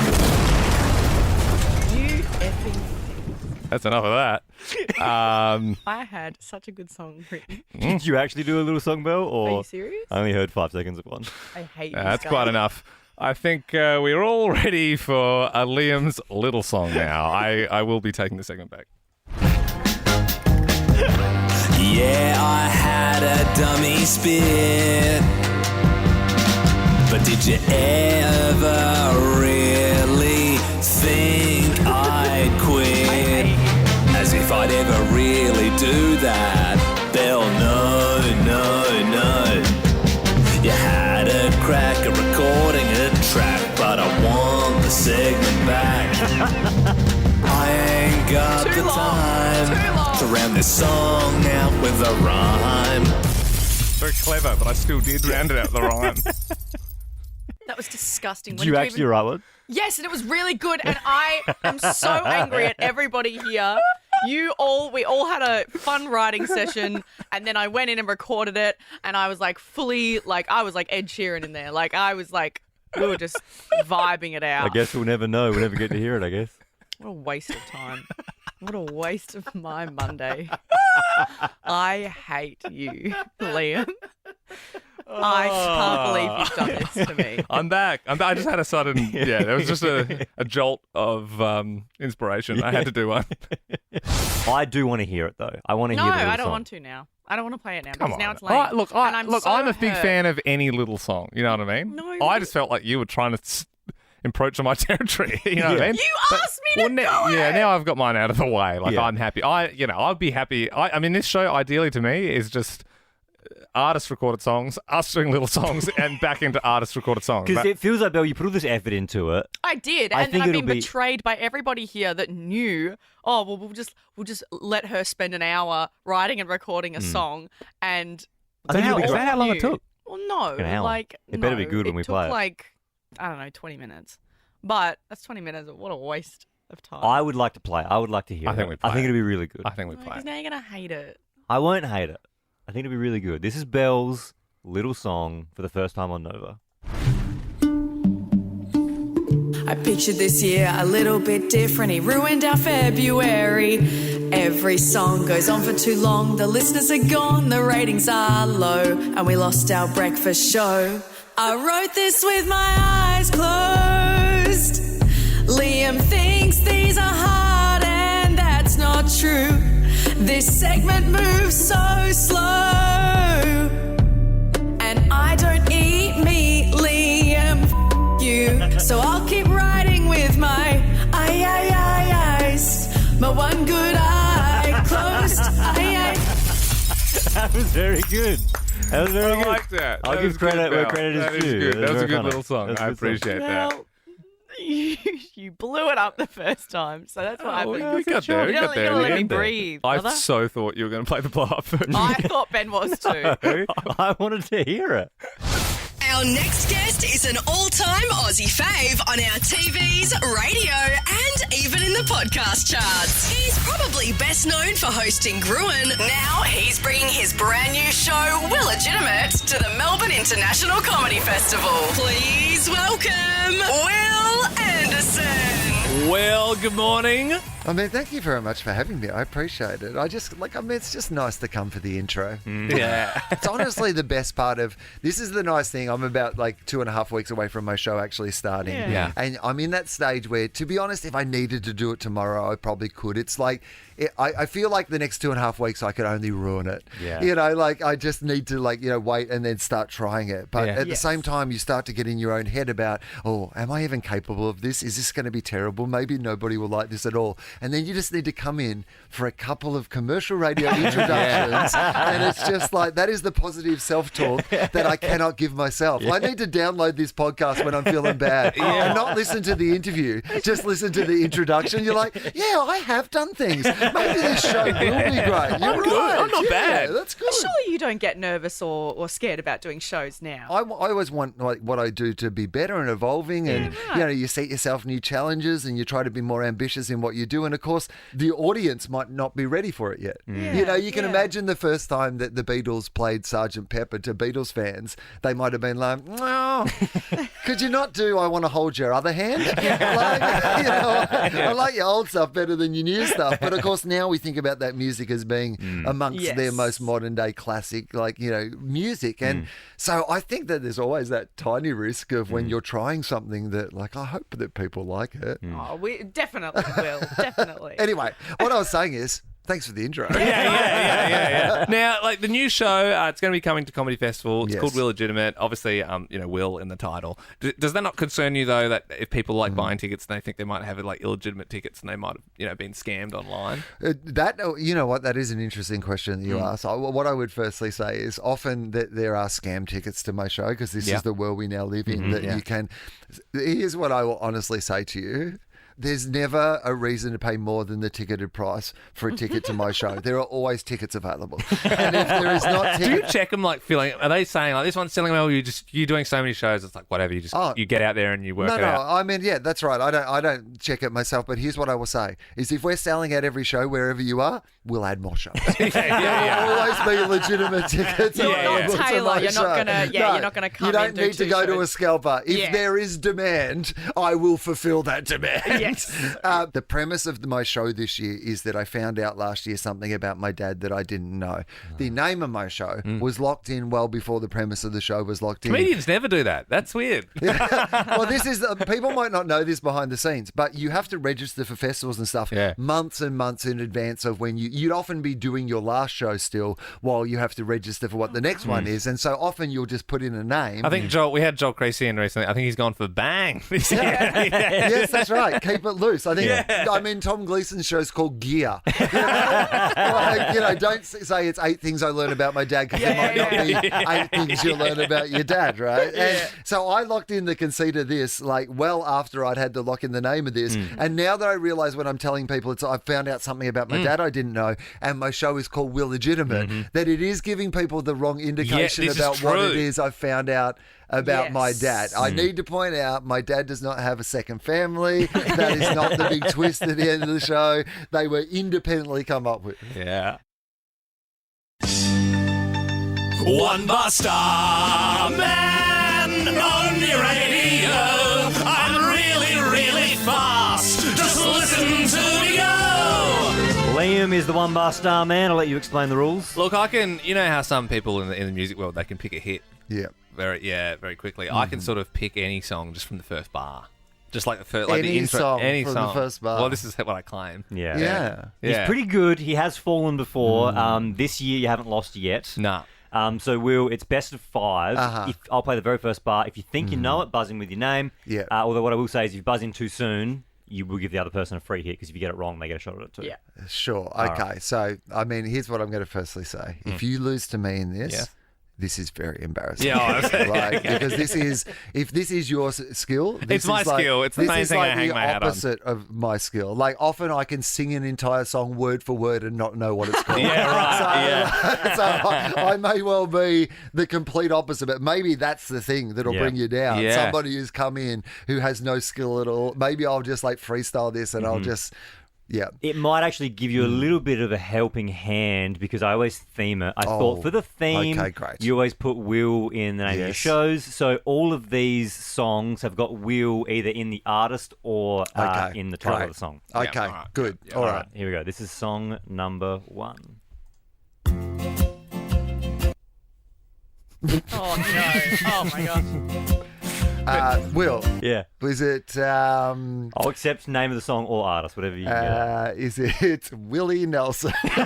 Speaker 3: You effing.
Speaker 4: That's enough of that.
Speaker 3: I had such a good song written.
Speaker 2: Did you actually do a little song, Belle? Or
Speaker 3: Are you serious?
Speaker 2: I only heard 5 seconds of one.
Speaker 3: I hate
Speaker 4: That's quite enough. I think we're all ready for Liam's little song now. I will be taking the segment back.
Speaker 10: Yeah, I had a dummy spit. But did you ever really think I'd quit? As if I'd ever really do that. Belle, no. You had a crack at recording a track, but I want the segment back. I ain't got the time to round this song out with a rhyme.
Speaker 4: Very clever, but I still did round it out the rhyme.
Speaker 3: That was disgusting.
Speaker 2: Did you actually write one?
Speaker 3: Yes, and it was really good, and I am so angry at everybody here. We all had a fun writing session, and then I went in and recorded it, and I was like I was like Ed Sheeran in there. Like I was like, we were just vibing it out.
Speaker 2: I guess we'll never know. We'll never get to hear it, I guess.
Speaker 3: What a waste of time. What a waste of my Monday. I hate you, Liam. I can't believe you've done this to me.
Speaker 4: I'm back. I just had a sudden, there was just a jolt of inspiration. I had to do one.
Speaker 2: I do want to hear it, though. I want to hear the little
Speaker 3: I don't
Speaker 2: song.
Speaker 3: want to now. I don't want to play it now
Speaker 4: Come
Speaker 3: because
Speaker 4: on.
Speaker 3: now it's lame.
Speaker 4: I'm a big fan of any little song. You know what I mean?
Speaker 3: No,
Speaker 4: I just felt like you were trying to encroach on my territory. You know what I mean?
Speaker 3: You asked me to do it.
Speaker 4: Yeah, now I've got mine out of the way. Like
Speaker 2: Yeah.
Speaker 4: I'm happy. I'd be happy. I mean, this show ideally to me is just artist recorded songs, us doing little songs, and back into artist recorded songs.
Speaker 2: Because it feels like, Belle, you put all this effort into it.
Speaker 3: I did,
Speaker 2: I
Speaker 3: and
Speaker 2: think
Speaker 3: I've
Speaker 2: it'll
Speaker 3: been
Speaker 2: be-
Speaker 3: betrayed by everybody here that knew. Oh, well, we'll just let her spend an hour writing and recording a song, and
Speaker 2: I think it'll be
Speaker 3: all
Speaker 2: great.
Speaker 4: Is that how long it
Speaker 3: knew.
Speaker 4: took?
Speaker 3: Well, no,
Speaker 2: An hour.
Speaker 3: like
Speaker 2: It better be
Speaker 3: no,
Speaker 2: good when we
Speaker 3: took
Speaker 2: play it.
Speaker 3: like I don't know, 20 minutes, but that's 20 minutes. What a waste of time.
Speaker 2: I would like to play. I would like to hear
Speaker 4: I
Speaker 2: it.
Speaker 4: think we
Speaker 2: I
Speaker 4: play
Speaker 2: think
Speaker 4: it.
Speaker 2: it'll be really good.
Speaker 4: I think we
Speaker 3: No,
Speaker 4: play.
Speaker 3: 'cause now you're gonna hate it.
Speaker 2: I won't hate it. I think it'll be really good. This is Belle's little song for the first time on Nova.
Speaker 12: I pictured this year a little bit different. He ruined our February. Every song goes on for too long. The listeners are gone, the ratings are low, and we lost our breakfast show. I wrote this with my eyes closed. Liam thinks these are hard, and that's not true. This segment moves so slow. And I don't eat meat, Liam, you. So I'll keep writing with my eyes. My one good eye closed.
Speaker 2: That was very good. That was very
Speaker 4: I
Speaker 2: good.
Speaker 4: like that.
Speaker 2: I'll
Speaker 4: That
Speaker 2: give
Speaker 4: was
Speaker 2: credit
Speaker 4: good,
Speaker 2: where
Speaker 4: Belle.
Speaker 2: credit is
Speaker 4: That
Speaker 2: due.
Speaker 4: good. That was a
Speaker 2: very
Speaker 4: good
Speaker 2: funny.
Speaker 4: little song.
Speaker 2: That was
Speaker 4: I
Speaker 2: a good song.
Speaker 4: appreciate that.
Speaker 3: Well, you blew it up the first time, so that's what happened.
Speaker 4: We got there. We
Speaker 3: You
Speaker 4: got
Speaker 3: don't
Speaker 4: there. in the
Speaker 3: let me
Speaker 4: end there.
Speaker 3: breathe,
Speaker 4: I
Speaker 3: brother.
Speaker 4: so thought you were going to play the blow up version.
Speaker 3: I thought Ben was too.
Speaker 2: I wanted to hear it.
Speaker 1: Our next guest is an all-time Aussie fave on our TVs, radio, and even in the podcast charts. He's probably best known for hosting Gruen. Now he's bringing his brand new show, Wil Legitimate, to the Melbourne International Comedy Festival. Please welcome Wil Anderson.
Speaker 4: Well, good morning.
Speaker 13: I mean, thank you very much for having me. I appreciate it. It's just nice to come for the intro.
Speaker 4: Yeah.
Speaker 13: It's honestly the best part of, this is the nice thing. I'm about 2.5 weeks away from my show actually starting.
Speaker 4: Yeah.
Speaker 13: And I'm in that stage where, to be honest, if I needed to do it tomorrow, I probably could. It's like, I feel like the next 2.5 weeks I could only ruin it.
Speaker 2: Yeah.
Speaker 13: You know, I just need to wait and then start trying it. But at the same time, you start to get in your own head about, oh, am I even capable of this? Is this going to be terrible? Maybe nobody will like this at all. And then you just need to come in for a couple of commercial radio introductions. And it's just like, that is the positive self-talk that I cannot give myself. I need to download this podcast when I'm feeling bad and not listen to the interview. Just listen to the introduction. You're like, yeah, I have done things. Maybe this show will be great. You're right.
Speaker 4: I'm not bad.
Speaker 13: That's good.
Speaker 3: Surely you don't get nervous or scared about doing shows now.
Speaker 13: I always want what I do to be better and evolving, and you set yourself new challenges and you try to be more ambitious in what you do. you. And of course, the audience might not be ready for it yet. You know, you can imagine the first time that the Beatles played Sgt. Pepper to Beatles fans, they might have been like, "Oh, could you not do I Want to Hold Your Other Hand?" I like your old stuff better than your new stuff. But of course, now we think about that music as being amongst their most modern day classic, music. And so I think that there's always that tiny risk of when you're trying something that, I hope that people like it.
Speaker 3: Oh, we definitely will. Definitely.
Speaker 13: Anyway, what I was saying is, thanks for the intro.
Speaker 4: Yeah. Now, the new show, it's going to be coming to Comedy Festival. It's called Wil Legitimate. Obviously, Wil in the title. Does that not concern you, though, that if people like buying tickets and they think they might have illegitimate tickets and they might have, been scammed online?
Speaker 13: That is an interesting question that you asked. What I would firstly say is often that there are scam tickets to my show because this is the world we now live in. You can. Here's what I will honestly say to you. There's never a reason to pay more than the ticketed price for a ticket to my show. There are always tickets available. And if there is not
Speaker 4: do you check them, are they saying, this one's selling well, you're doing so many shows, it's whatever, you get out there and you work it out?
Speaker 13: I mean, that's right. I don't check it myself, but here's what I will say, is if we're selling out every show, wherever you are, we'll add more shows. There will always be legitimate tickets.
Speaker 3: Not Taylor, you're not gonna come.
Speaker 13: You don't need to go to a scalper. If there is demand, I will fulfill that demand. Yes. The premise of my show this year is that I found out last year something about my dad that I didn't know. The name of my show was locked in well before the premise of the show was locked in.
Speaker 4: Comedians never do that. That's weird.
Speaker 13: Well, this is people might not know this behind the scenes, but you have to register for festivals and stuff months and months in advance of when you'd often be doing your last show still while you have to register for what the next one is. And so often you'll just put in a name.
Speaker 4: I think we had Joel Creasy in recently. I think he's gone for Bang.
Speaker 13: Yes, that's right. Keep it loose. I think Tom Gleason's show's called Gear. Don't say it's 8 things I learned about my dad, because there might not be 8 things you'll learn about your dad, right? And so I locked in the conceit of this well after I'd had to lock in the name of this. And now that I realise when I'm telling people I found out something about my dad I didn't know, and my show is called Wil Legitimate, that it is giving people the wrong indication about what it is I found out about my dad. I need to point out my dad does not have a second family. That is not the big twist at the end of the show. They were independently come up with.
Speaker 4: Yeah.
Speaker 10: One bar star man on your radio. I'm really, really fast. Just listen to me go.
Speaker 2: Liam is the one bar star man. I'll let you explain the rules.
Speaker 4: Look, I can. You know how some people in the music world, they can pick a hit.
Speaker 13: Yeah.
Speaker 4: Very quickly. I can sort of pick any song just from the first bar. Just like the first,
Speaker 13: the intro,
Speaker 4: any
Speaker 13: from
Speaker 4: song.
Speaker 13: The first bar.
Speaker 4: Well, this is what I claim.
Speaker 2: Yeah. He's pretty good. He has fallen before. This year you haven't lost yet.
Speaker 4: No.
Speaker 2: So Wil, it's best of 5. I'll play the very first bar. If you think you know it, buzz in with your name.
Speaker 13: Yeah.
Speaker 2: Although what I will say is if you buzz in too soon, you will give the other person a free hit, because if you get it wrong, they get a shot at it too.
Speaker 3: Yeah.
Speaker 13: Sure. Okay. So, I mean, here's what I'm going to firstly say. If you lose to me in this... This is very embarrassing.
Speaker 4: Yeah,
Speaker 13: because if this is your skill,
Speaker 4: it's my skill. It's the main thing I hang my hat on.
Speaker 13: This is the opposite of my skill. Often I can sing an entire song word for word and not know what it's called. So I may well be the complete opposite, but maybe that's the thing that'll bring you down. Somebody who's come in who has no skill at all. Maybe I'll just freestyle this and I'll just... Yeah.
Speaker 2: It might actually give you a little bit of a helping hand, because I always theme it. I thought for the theme, you always put Wil in the name of your shows. So all of these songs have got Wil either in the artist or in the title of the song.
Speaker 13: Okay, good.
Speaker 2: Yeah. All right, here we go. This is song number 1.
Speaker 3: Oh, no. Oh, my gosh.
Speaker 13: Wil.
Speaker 2: Yeah.
Speaker 13: Was it...
Speaker 2: I'll accept name of the song or artist, whatever you get.
Speaker 13: Is it Willie Nelson?
Speaker 4: That's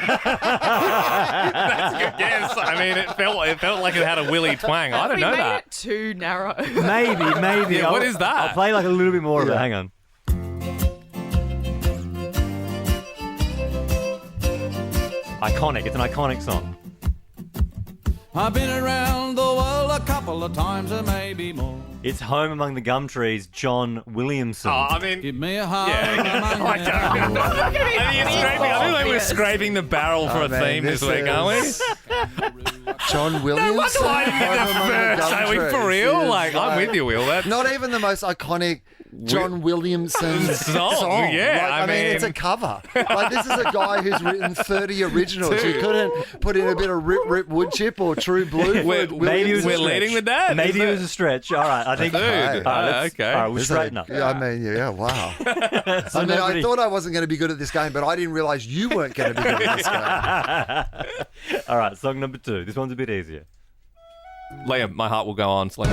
Speaker 4: a good guess. I mean, it felt like it had a Willie twang. I don't know that.
Speaker 3: We made it too narrow.
Speaker 2: Maybe.
Speaker 4: Yeah, what is that?
Speaker 2: I'll play a little bit more of it. Hang on. Iconic. It's an iconic song.
Speaker 10: I've been around the world a couple of times and maybe more.
Speaker 2: It's Home Among the Gum Trees, John Williamson.
Speaker 4: Oh, I mean...
Speaker 10: Give me a hug.
Speaker 4: I feel like we're scraping the barrel for a theme this week, aren't we?
Speaker 13: John Williamson?
Speaker 4: No wonder I didn't get that first. Are we for real? I'm with you, Wil.
Speaker 13: Not even the most iconic John Williamson's song.
Speaker 4: Yeah,
Speaker 13: I mean, it's a cover. Like, this is a guy who's written 30 originals. You couldn't put in a bit of Rip Wood Chip or True Blue.
Speaker 2: Maybe
Speaker 4: we're leading with that.
Speaker 2: Maybe it was a stretch. All right, I think.
Speaker 4: Okay.
Speaker 2: All right, we'll straighten up.
Speaker 13: Yeah, I mean, yeah, wow. I thought I wasn't going to be good at this game, but I didn't realise you weren't going to be good at this game.
Speaker 2: All right, song number 2. This one's a bit easier.
Speaker 4: Liam, My Heart Will Go On. We're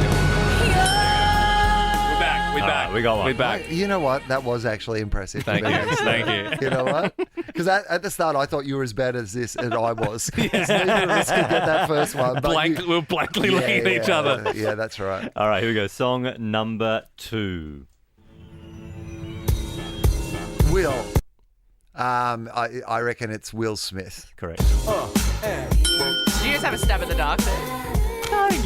Speaker 4: back.
Speaker 2: We got one.
Speaker 4: We're back.
Speaker 13: You know what? That was actually impressive.
Speaker 4: Thank you. Thank you.
Speaker 13: You know what? Because at the start, I thought you were as bad as this as I was. Because neither of us could get that first one.
Speaker 4: We were blankly looking at each other.
Speaker 13: Yeah, that's right.
Speaker 2: All right, here we go. Song number 2.
Speaker 13: Will. I reckon it's Will Smith.
Speaker 2: Correct.
Speaker 3: Did you guys have a stab in the dark there?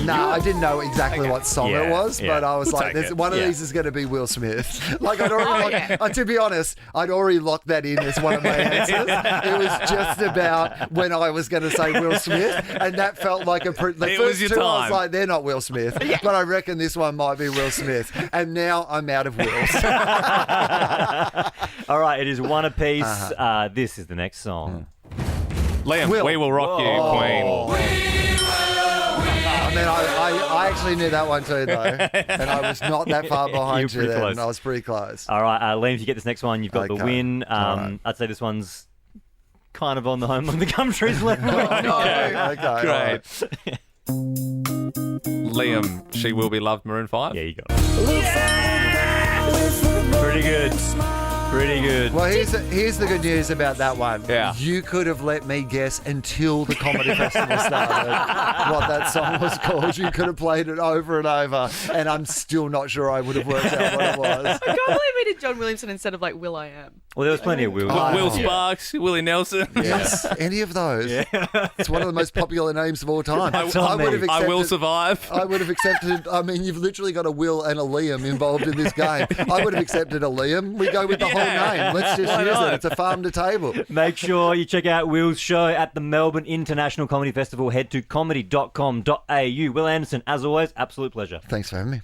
Speaker 13: No, I didn't know exactly what song it was, but I was like, one of these is going to be Will Smith. Like, I'd already, to be honest, I'd already locked that in as one of my answers. It was just about when I was going to say Will Smith, and that felt like the first two, I was like, they're not Will Smith, but I reckon this one might be Will Smith. And now I'm out of Wills.
Speaker 2: All right, it is one apiece. This is the next song.
Speaker 4: Liam, We Will Rock You, Queen.
Speaker 13: I mean, I actually knew that one too, though, and I was not that far behind you there. I was pretty close.
Speaker 2: All right, Liam, if you get this next one, you've got the win.
Speaker 13: Right.
Speaker 2: I'd say this one's kind of on the home of the Gumtrees level.
Speaker 13: Okay.
Speaker 4: Great. Liam, She Will Be Loved, Maroon 5.
Speaker 2: Yeah, you got it. Pretty good. Pretty good.
Speaker 13: Well, here's the good news about that one.
Speaker 4: Yeah.
Speaker 13: You could have let me guess until the comedy festival started what that song was called. You could have played it over and over, and I'm still not sure I would have worked out what it was.
Speaker 3: I can't believe we did John Williamson instead of like Will I Am.
Speaker 2: Well, there was plenty of Will.
Speaker 4: Will Sparks, Willie Nelson.
Speaker 13: Yes, any of those. Yeah. It's one of the most popular names of all time.
Speaker 4: I Will Survive.
Speaker 13: I would have accepted. I mean, you've literally got a Will and a Liam involved in this game. I would have accepted a Liam. We go with the whole name. Let's just use it. It's a farm to table.
Speaker 2: Make sure you check out Will's show at the Melbourne International Comedy Festival. Head to comedy.com.au. Will Anderson, as always, absolute pleasure.
Speaker 13: Thanks for having me.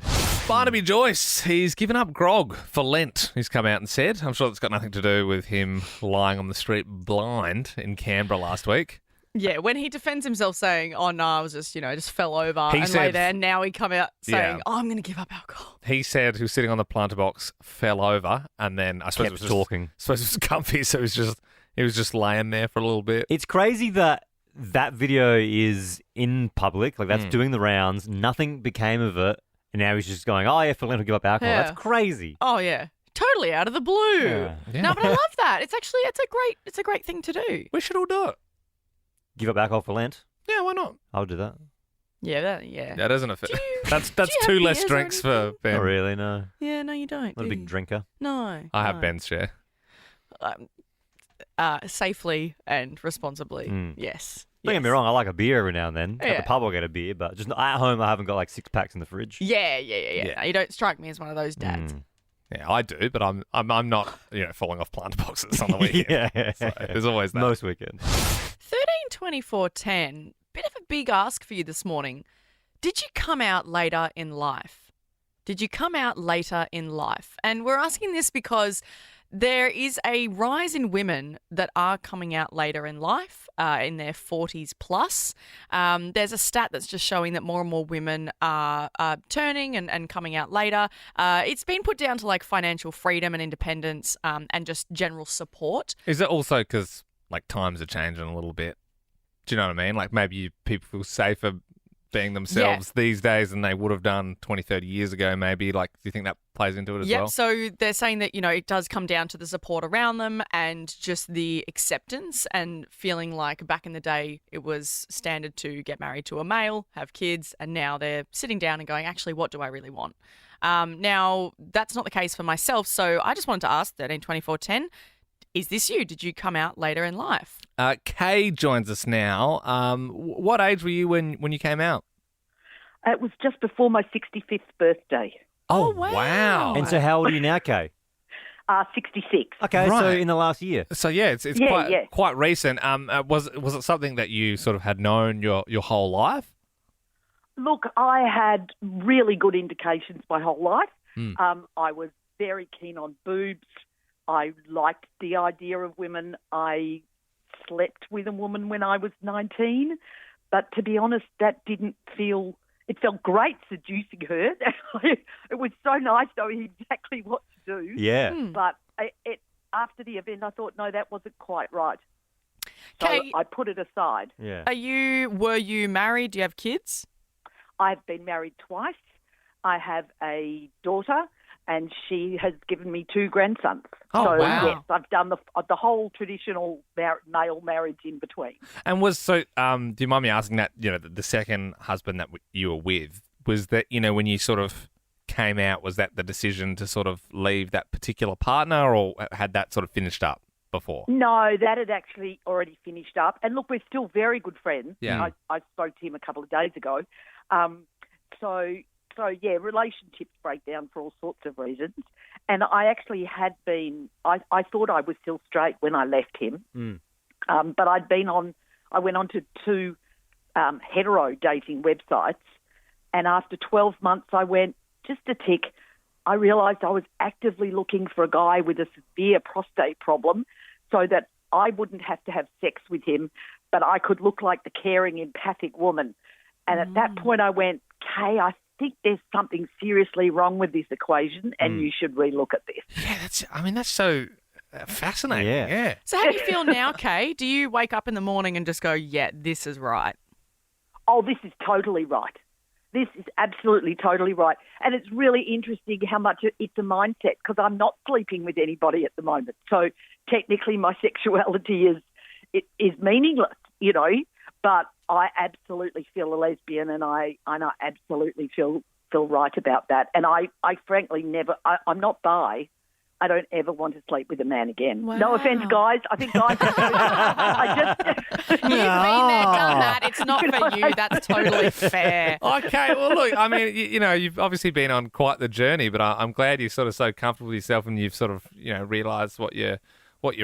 Speaker 4: Barnaby Joyce, he's given up grog for Lent, he's come out and said. I'm sure that's got nothing to do with him lying on the street blind in Canberra last week.
Speaker 3: Yeah, when he defends himself saying, oh, no, I was just, just fell over lay there. Now he come out saying, I'm going to give up alcohol.
Speaker 4: He said he was sitting on the planter box, fell over, and then I suppose it was talking. I suppose it was comfy, so he was just laying there for a little bit.
Speaker 2: It's crazy that video is in public, like that's doing the rounds. Nothing became of it. And now he's just going, oh, yeah, for Lent will give up alcohol.
Speaker 3: Yeah.
Speaker 2: That's crazy.
Speaker 3: Oh, yeah. Totally out of the blue.
Speaker 2: Yeah.
Speaker 3: No, but I love that. It's a great thing to do.
Speaker 4: We should all do it.
Speaker 2: Give up alcohol for Lent?
Speaker 4: Yeah, why not?
Speaker 2: I'll do that.
Speaker 3: Yeah.
Speaker 4: That doesn't affect. That's two less drinks for Ben.
Speaker 2: Not really, no.
Speaker 3: Yeah, no, you don't.
Speaker 2: Not a big drinker.
Speaker 3: No.
Speaker 4: I have Ben's share.
Speaker 3: Safely and responsibly, yes.
Speaker 2: Don't get me wrong, I like a beer every now and then. At the pub I'll get a beer, but just at home I haven't got like 6 packs in the fridge.
Speaker 3: Yeah. No, you don't strike me as one of those dads.
Speaker 4: Yeah, I do, but I'm not, falling off planter boxes on the weekend.
Speaker 2: Yeah.
Speaker 4: So there's always that.
Speaker 2: Most weekends.
Speaker 3: 13-24-10, bit of a big ask for you this morning. Did you come out later in life? And we're asking this because there is a rise in women that are coming out later in life, in their 40s plus. There's a stat that's just showing that more and more women are turning and coming out later. It's been put down to like financial freedom and independence and just general support.
Speaker 4: Is it also because like times are changing a little bit? Do you know what I mean? Like maybe people feel safer being themselves these days than they would have done 20, 30 years ago maybe. Like, do you think that plays into it as well?
Speaker 3: So they're saying that, it does come down to the support around them and just the acceptance and feeling like back in the day it was standard to get married to a male, have kids, and now they're sitting down and going, actually, what do I really want? Now, that's not the case for myself, so I just wanted to ask 13-24-10, is this you? Did you come out later in life?
Speaker 4: Kay joins us now. What age were you when you came out?
Speaker 14: It was just before my 65th birthday.
Speaker 3: Oh, wow.
Speaker 2: And so how old are you now, Kay?
Speaker 14: 66.
Speaker 2: Okay, so in the last year.
Speaker 4: So it's quite recent. Was it something that you sort of had known your whole life?
Speaker 14: Look, I had really good indications my whole life. I was very keen on boobs. I liked the idea of women. I slept with a woman when I was 19, but to be honest, that didn't feel... It felt great seducing her. It was so nice knowing exactly what to do.
Speaker 2: Yeah.
Speaker 14: But after the event, I thought, no, that wasn't quite right. So I put it aside.
Speaker 2: Yeah.
Speaker 3: Were you married? Do you have kids?
Speaker 14: I've been married twice. I have a daughter, and she has given me 2 grandsons.
Speaker 4: Oh,
Speaker 14: so,
Speaker 4: wow.
Speaker 14: yes, I've done the whole traditional male marriage in between.
Speaker 4: And do you mind me asking that, the second husband that you were with, was that, when you sort of came out, was that the decision to sort of leave that particular partner, or had that sort of finished up before?
Speaker 14: No, that had actually already finished up. And look, we're still very good friends.
Speaker 4: Yeah.
Speaker 14: I spoke to him a couple of days ago. So yeah, relationships break down for all sorts of reasons. And I actually had been, I thought I was still straight when I left him. But I went on to 2 hetero dating websites. And after 12 months, I went, just a tick, I realised I was actively looking for a guy with a severe prostate problem so that I wouldn't have to have sex with him, but I could look like the caring, empathic woman. And at that point I went, Kay, I think there's something seriously wrong with this equation and you should relook at this.
Speaker 4: Yeah, that's so fascinating. Yeah.
Speaker 3: So how do you feel now, Kay? Do you wake up in the morning and just go, yeah, this is right?
Speaker 14: Oh, this is totally right. This is absolutely totally right. And it's really interesting how much it's a mindset, because I'm not sleeping with anybody at the moment. So technically my sexuality is meaningless, but I absolutely feel a lesbian, and I absolutely feel right about that. And I frankly I'm not bi. I don't ever want to sleep with a man again.
Speaker 3: Wow.
Speaker 14: No offence, guys. I think guys...
Speaker 3: You've been there, done that. It's not for you. That's totally fair.
Speaker 4: Okay, well, look, you've obviously been on quite the journey, but I'm glad you're sort of so comfortable with yourself and you've sort of, realised what you're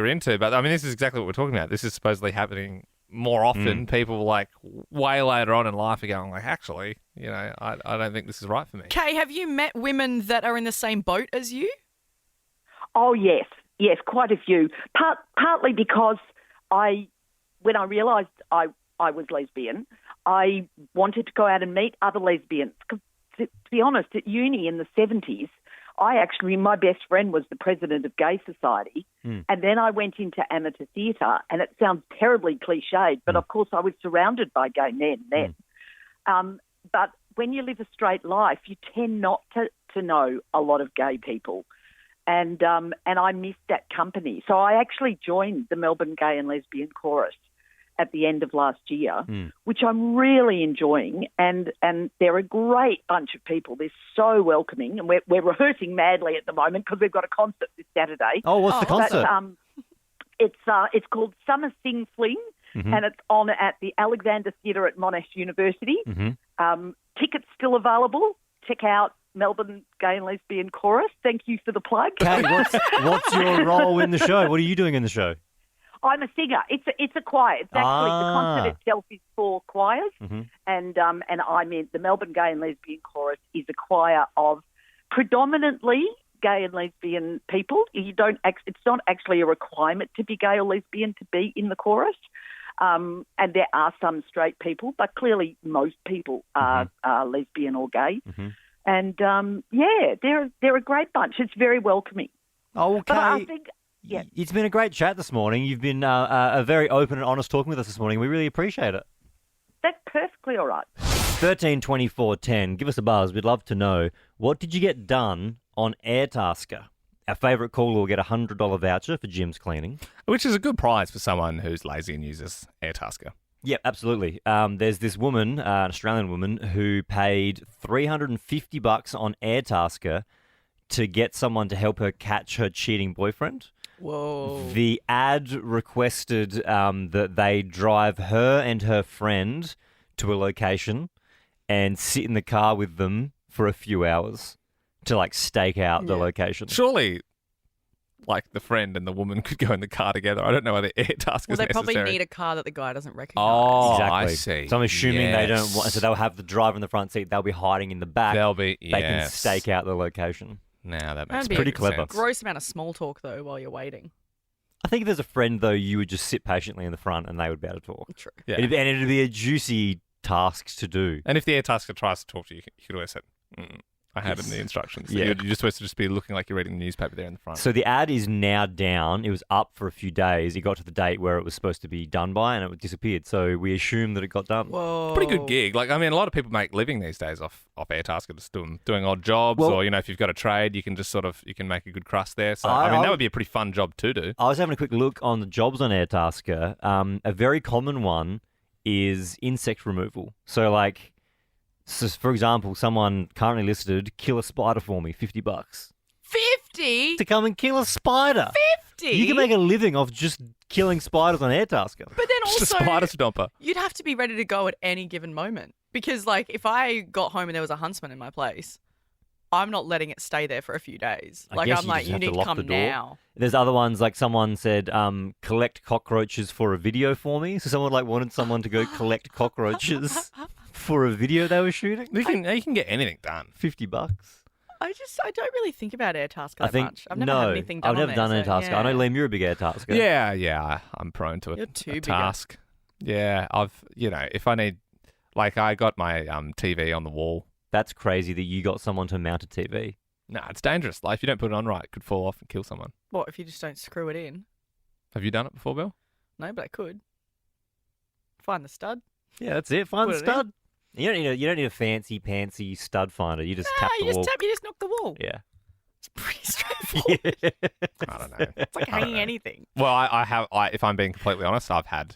Speaker 4: into. But, this is exactly what we're talking about. This is supposedly happening more often. People, way later on in life are going, actually, I don't think this is right for me.
Speaker 3: Kay, have you met women that are in the same boat as you?
Speaker 14: Oh, yes, quite a few. Partly because when I realised I was lesbian, I wanted to go out and meet other lesbians. 'Cause to be honest, at uni in the 70s, my best friend was the president of Gay Society, and then I went into amateur theatre, and it sounds terribly cliched, but of course I was surrounded by gay men then. But when you live a straight life, you tend not to know a lot of gay people. And I missed that company. So I actually joined the Melbourne Gay and Lesbian Chorus at the end of last year, which I'm really enjoying. And they're a great bunch of people. They're so welcoming. And we're rehearsing madly at the moment because we've got a concert this Saturday.
Speaker 2: Oh, what's the concert?
Speaker 14: It's called Summer Sing Fling, and it's on at the Alexander Theatre at Monash University. Tickets still available. Check out Melbourne Gay and Lesbian Chorus. Thank you for the plug.
Speaker 2: Kay, what's your role in the show? What are you doing in the show?
Speaker 14: I'm a singer. It's a choir. It's actually the concert itself is for choirs, and I'm in the Melbourne Gay and Lesbian Chorus is a choir of predominantly gay and lesbian people. It's not actually a requirement to be gay or lesbian to be in the chorus. And there are some straight people, but clearly most people are lesbian or gay. And they're a great bunch. It's very welcoming.
Speaker 2: Okay.
Speaker 14: But I think,
Speaker 2: it's been a great chat this morning. You've been a very open and honest talking with us this morning. We really appreciate it.
Speaker 14: That's perfectly all right.
Speaker 2: 13 24 10. Give us a buzz. We'd love to know, what did you get done on Airtasker? Our favourite caller will get a $100 voucher for Jim's cleaning.
Speaker 4: Which is a good prize for someone who's lazy and uses Airtasker.
Speaker 2: Yep, absolutely. There's this woman, an Australian woman, who paid $350 on Airtasker to get someone to help her catch her cheating boyfriend.
Speaker 3: Whoa.
Speaker 2: The ad requested that they drive her and her friend to a location and sit in the car with them for a few hours to stake out the location.
Speaker 4: Surely, the friend and the woman could go in the car together. I don't know whether Airtasker is necessary.
Speaker 3: They probably need a car that the guy doesn't recognise.
Speaker 4: Oh,
Speaker 2: exactly.
Speaker 4: I see.
Speaker 2: So I'm assuming they don't want... So they'll have the driver in the front seat. They'll be hiding in the back.
Speaker 4: They
Speaker 2: can stake out the location.
Speaker 4: Now that makes
Speaker 3: That'd be
Speaker 2: pretty
Speaker 3: a
Speaker 2: clever.
Speaker 3: Gross amount of small talk though while you're waiting.
Speaker 2: I think if there's a friend, though, you would just sit patiently in the front and they would be able to talk.
Speaker 3: True.
Speaker 4: Yeah.
Speaker 2: And it'd be a juicy task to do.
Speaker 4: And if the air tasker tries to talk to you, you could always say, I have it in the instructions.
Speaker 2: Yeah.
Speaker 4: You're just supposed to just be looking like you're reading the newspaper there in the front.
Speaker 2: So the ad is now down. It was up for a few days. It got to the date where it was supposed to be done by and it disappeared. So we assume that it got done.
Speaker 3: Whoa.
Speaker 4: Pretty good gig. Like, I mean, a lot of people make living these days off Airtasker, just doing odd jobs,
Speaker 2: Well-
Speaker 4: or, you know, if you've got a trade, you can just you can make a good crust there. So, I mean, that would be a pretty fun job to do.
Speaker 2: I was having a quick look on the jobs on Airtasker. A very common one is insect removal. So, like, for example, someone currently listed, kill a spider for me, $50.
Speaker 3: 50?
Speaker 2: To come and kill a spider.
Speaker 3: 50?
Speaker 2: You can make a living off just killing spiders on Airtasker.
Speaker 3: But then also,
Speaker 4: Just a spider stomper.
Speaker 3: you'd have to be ready to go at any given moment. Because, like, if I got home and there was a huntsman in my place, I'm not letting it stay there for a few days.
Speaker 2: I
Speaker 3: Like,
Speaker 2: guess
Speaker 3: I'm
Speaker 2: you
Speaker 3: like,
Speaker 2: just
Speaker 3: you
Speaker 2: have to
Speaker 3: need to
Speaker 2: lock
Speaker 3: come
Speaker 2: the door.
Speaker 3: now.
Speaker 2: There's other ones, like someone said, collect cockroaches for a video for me. So someone wanted someone to go collect cockroaches for a video they were shooting.
Speaker 4: You can get anything done.
Speaker 2: $50.
Speaker 3: I don't really think about Airtasker that
Speaker 2: I think
Speaker 3: much. I've never had anything done
Speaker 2: I've never
Speaker 3: on
Speaker 2: done
Speaker 3: there,
Speaker 2: Airtasker.
Speaker 3: so,
Speaker 2: I know,
Speaker 3: yeah.
Speaker 2: Liam, you're a big Airtasker.
Speaker 4: Yeah, I'm prone to
Speaker 3: You're
Speaker 4: a
Speaker 3: too big.
Speaker 4: task. Yeah, if I need, like, I got my TV on the wall.
Speaker 2: That's crazy that you got someone to mount a TV.
Speaker 4: Nah, it's dangerous. Like, if you don't put it on right, it could fall off and kill someone.
Speaker 3: What, if you just don't screw it in?
Speaker 4: Have you done it before, Bill?
Speaker 3: No, but I could. Find the stud.
Speaker 2: Yeah, that's it. Find the
Speaker 3: Put it in.
Speaker 2: stud. You don't need a fancy pantsy stud finder. You just tap the
Speaker 3: you
Speaker 2: wall.
Speaker 3: just tap, you just knock the wall.
Speaker 2: Yeah.
Speaker 3: It's pretty straightforward.
Speaker 4: I don't know.
Speaker 3: It's like
Speaker 4: I don't
Speaker 3: hanging
Speaker 4: know.
Speaker 3: anything.
Speaker 4: Well, if I'm being completely honest, I've had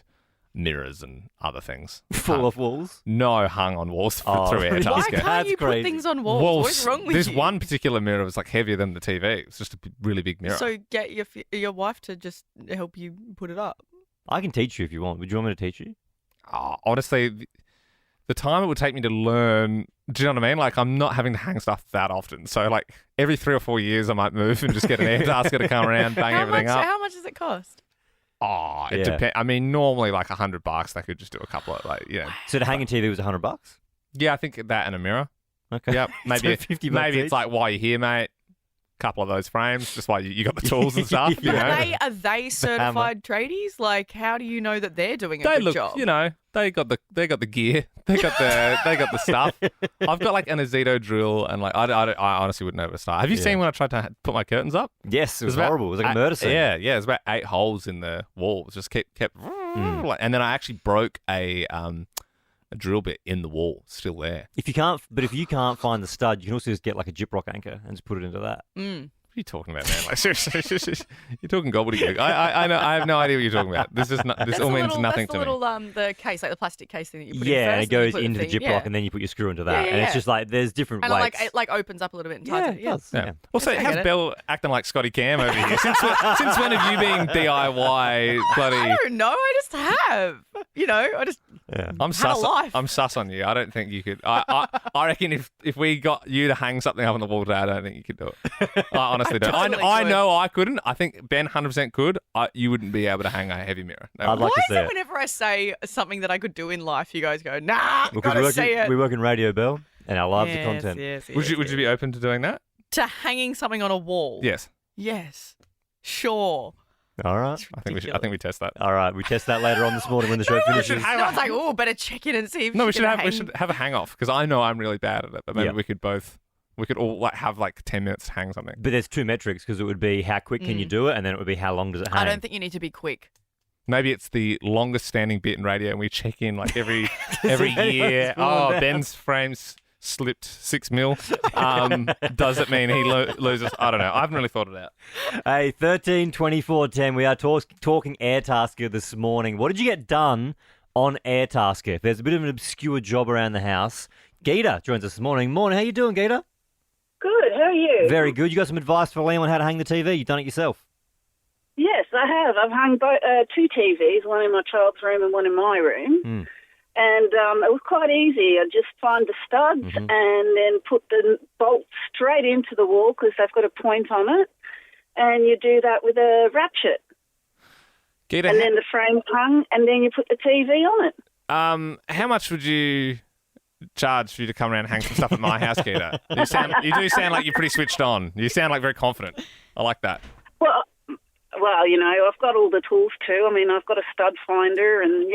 Speaker 4: mirrors and other things
Speaker 2: Full off walls?
Speaker 4: No, hung on walls through
Speaker 3: Why
Speaker 4: Airtasker.
Speaker 3: can't you put things on walls?
Speaker 4: Well,
Speaker 3: What's wrong with
Speaker 4: this
Speaker 3: you?
Speaker 4: one particular mirror was like heavier than the TV. It's just a really big mirror.
Speaker 3: So get your wife to just help you put it up.
Speaker 2: I can teach you if you want. Would you want me to teach you?
Speaker 4: Honestly, the time it would take me to learn, do you know what I mean? Like, I'm not having to hang stuff that often. So, like, every 3 or 4 years, I might move and just get an Airtasker to come around, bang everything up.
Speaker 3: How much does it cost?
Speaker 4: Oh, it
Speaker 2: Yeah.
Speaker 4: depends. I mean, normally like $100, they could just do a couple of, like, yeah.
Speaker 2: So the hanging TV was $100?
Speaker 4: Yeah, I think that and a mirror.
Speaker 2: Okay.
Speaker 4: Yep. Maybe
Speaker 2: So $50
Speaker 4: maybe
Speaker 2: each?
Speaker 4: it's like while you're here, mate. Couple of those frames, just while you got the tools and stuff. You
Speaker 3: But
Speaker 4: know,
Speaker 3: are they certified tradies? Like, how do you know that they're doing a
Speaker 4: they
Speaker 3: good
Speaker 4: look.
Speaker 3: job?
Speaker 4: You know, they got the gear. They got the stuff. I've got like an Azito drill, and like I honestly wouldn't know where to start. Have you seen when I tried to put my curtains up?
Speaker 2: Yes, it was
Speaker 4: about
Speaker 2: horrible. It was like a murder scene.
Speaker 4: Yeah, it was about 8 holes in the wall. It just kept like, and then I actually broke a drill bit in the wall, still there.
Speaker 2: If you can't find the stud, you can also just get like a gyprock anchor and just put it into that.
Speaker 4: What are you talking about, man? Like, seriously, you're talking gobbledygook. I know. I have no idea what you're talking about. This all means nothing to me.
Speaker 3: That's the little the case, like the plastic case thing that you put in
Speaker 2: Yeah, and
Speaker 3: first.
Speaker 2: it goes
Speaker 3: then you
Speaker 2: into
Speaker 3: put
Speaker 2: the
Speaker 3: thing-
Speaker 2: gyprock, and then you put your screw into that,
Speaker 3: Yeah,
Speaker 2: and it's
Speaker 3: yeah.
Speaker 2: just like there's different
Speaker 3: and
Speaker 2: weights.
Speaker 3: it like opens up a little bit and ties it.
Speaker 2: it does. Yeah.
Speaker 4: Also,
Speaker 3: I
Speaker 4: how's
Speaker 3: get it.
Speaker 4: Belle acting like Scotty Cam over here? Since when have you been DIY bloody?
Speaker 3: I don't know. I just have. You know, I just
Speaker 4: I'm
Speaker 3: had a life.
Speaker 4: I'm sus on you. I don't think you could. I reckon if we got you to hang something up on the wall today, I don't think you could do it. I honestly don't.
Speaker 3: Totally
Speaker 4: I
Speaker 3: could.
Speaker 4: know I couldn't. I think Ben 100% could. You wouldn't be able to hang a heavy mirror. No.
Speaker 2: I'd like
Speaker 3: Why
Speaker 2: to
Speaker 3: is
Speaker 2: see
Speaker 3: it
Speaker 2: it.
Speaker 3: whenever I say something that I could do in life, you guys go, nah,
Speaker 2: Well, 'cause
Speaker 3: gotta see it.
Speaker 2: we work in radio, Bell, and our lives are
Speaker 3: Yes,
Speaker 2: content.
Speaker 3: yes,
Speaker 4: Would you
Speaker 3: yes.
Speaker 4: be open to doing that?
Speaker 3: To hanging something on a wall?
Speaker 4: Yes.
Speaker 3: Yes. Sure.
Speaker 2: All right.
Speaker 4: I think we test that.
Speaker 2: All right. We test that later on this morning when the show finishes.
Speaker 3: No one's like, oh, better check in and see if
Speaker 4: No, we
Speaker 3: she
Speaker 4: should
Speaker 3: can
Speaker 4: have
Speaker 3: hang.
Speaker 4: a hang off because I know I'm really bad at it. But maybe
Speaker 2: Yeah.
Speaker 4: we could all like have like 10 minutes to hang something.
Speaker 2: But there's two metrics because it would be how quick can you do it, and then it would be how long does it hang.
Speaker 3: I don't think you need to be quick.
Speaker 4: Maybe it's the longest standing bit in radio, and we check in like every
Speaker 2: anyone
Speaker 4: year.
Speaker 2: fall
Speaker 4: Oh,
Speaker 2: down?
Speaker 4: Ben's frames slipped 6 mil. Does it mean he loses? I don't know. I haven't really thought it out.
Speaker 2: Hey, 13 24 10. We are talking Airtasker this morning. What did you get done on Airtasker? If there's a bit of an obscure job around the house, Geeta joins us this morning. Morning. How you doing, Geeta?
Speaker 15: Good. How are you?
Speaker 2: Very good. You got some advice for Liam on how to hang the TV? You've done it yourself.
Speaker 15: Yes, I have. I've hung two TVs, one in my child's room and one in my room. And it was quite easy. I just find the studs and then put the bolt straight into the wall because they've got a point on it. And you do that with a ratchet.
Speaker 4: Geeta,
Speaker 15: And then the frame's hung and then you put the TV on it.
Speaker 4: how much would you charge for you to come around and hang some stuff at my house, Geeta. You do sound like you're pretty switched on. You sound like very confident. I like that.
Speaker 15: Well, you know, I've got all the tools too. I mean, I've got a stud finder, and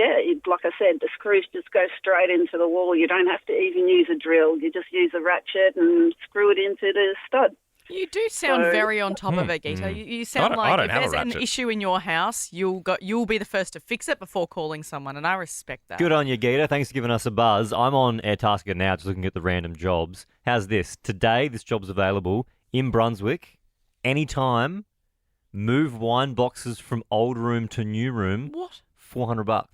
Speaker 15: like I said, the screws just go straight into the wall. You don't have to even use a drill. You just use a ratchet and screw it into the stud.
Speaker 3: You do sound very on top of it, Geeta. You sound like if there's an issue in your house, you'll be the first to fix it before calling someone, and I respect that.
Speaker 2: Good on you, Geeta. Thanks for giving us a buzz. I'm on Airtasker now, just looking at the random jobs. How's this? Today, this job's available in Brunswick, anytime. Move wine boxes from old room to new room.
Speaker 3: What?
Speaker 2: $400.
Speaker 3: What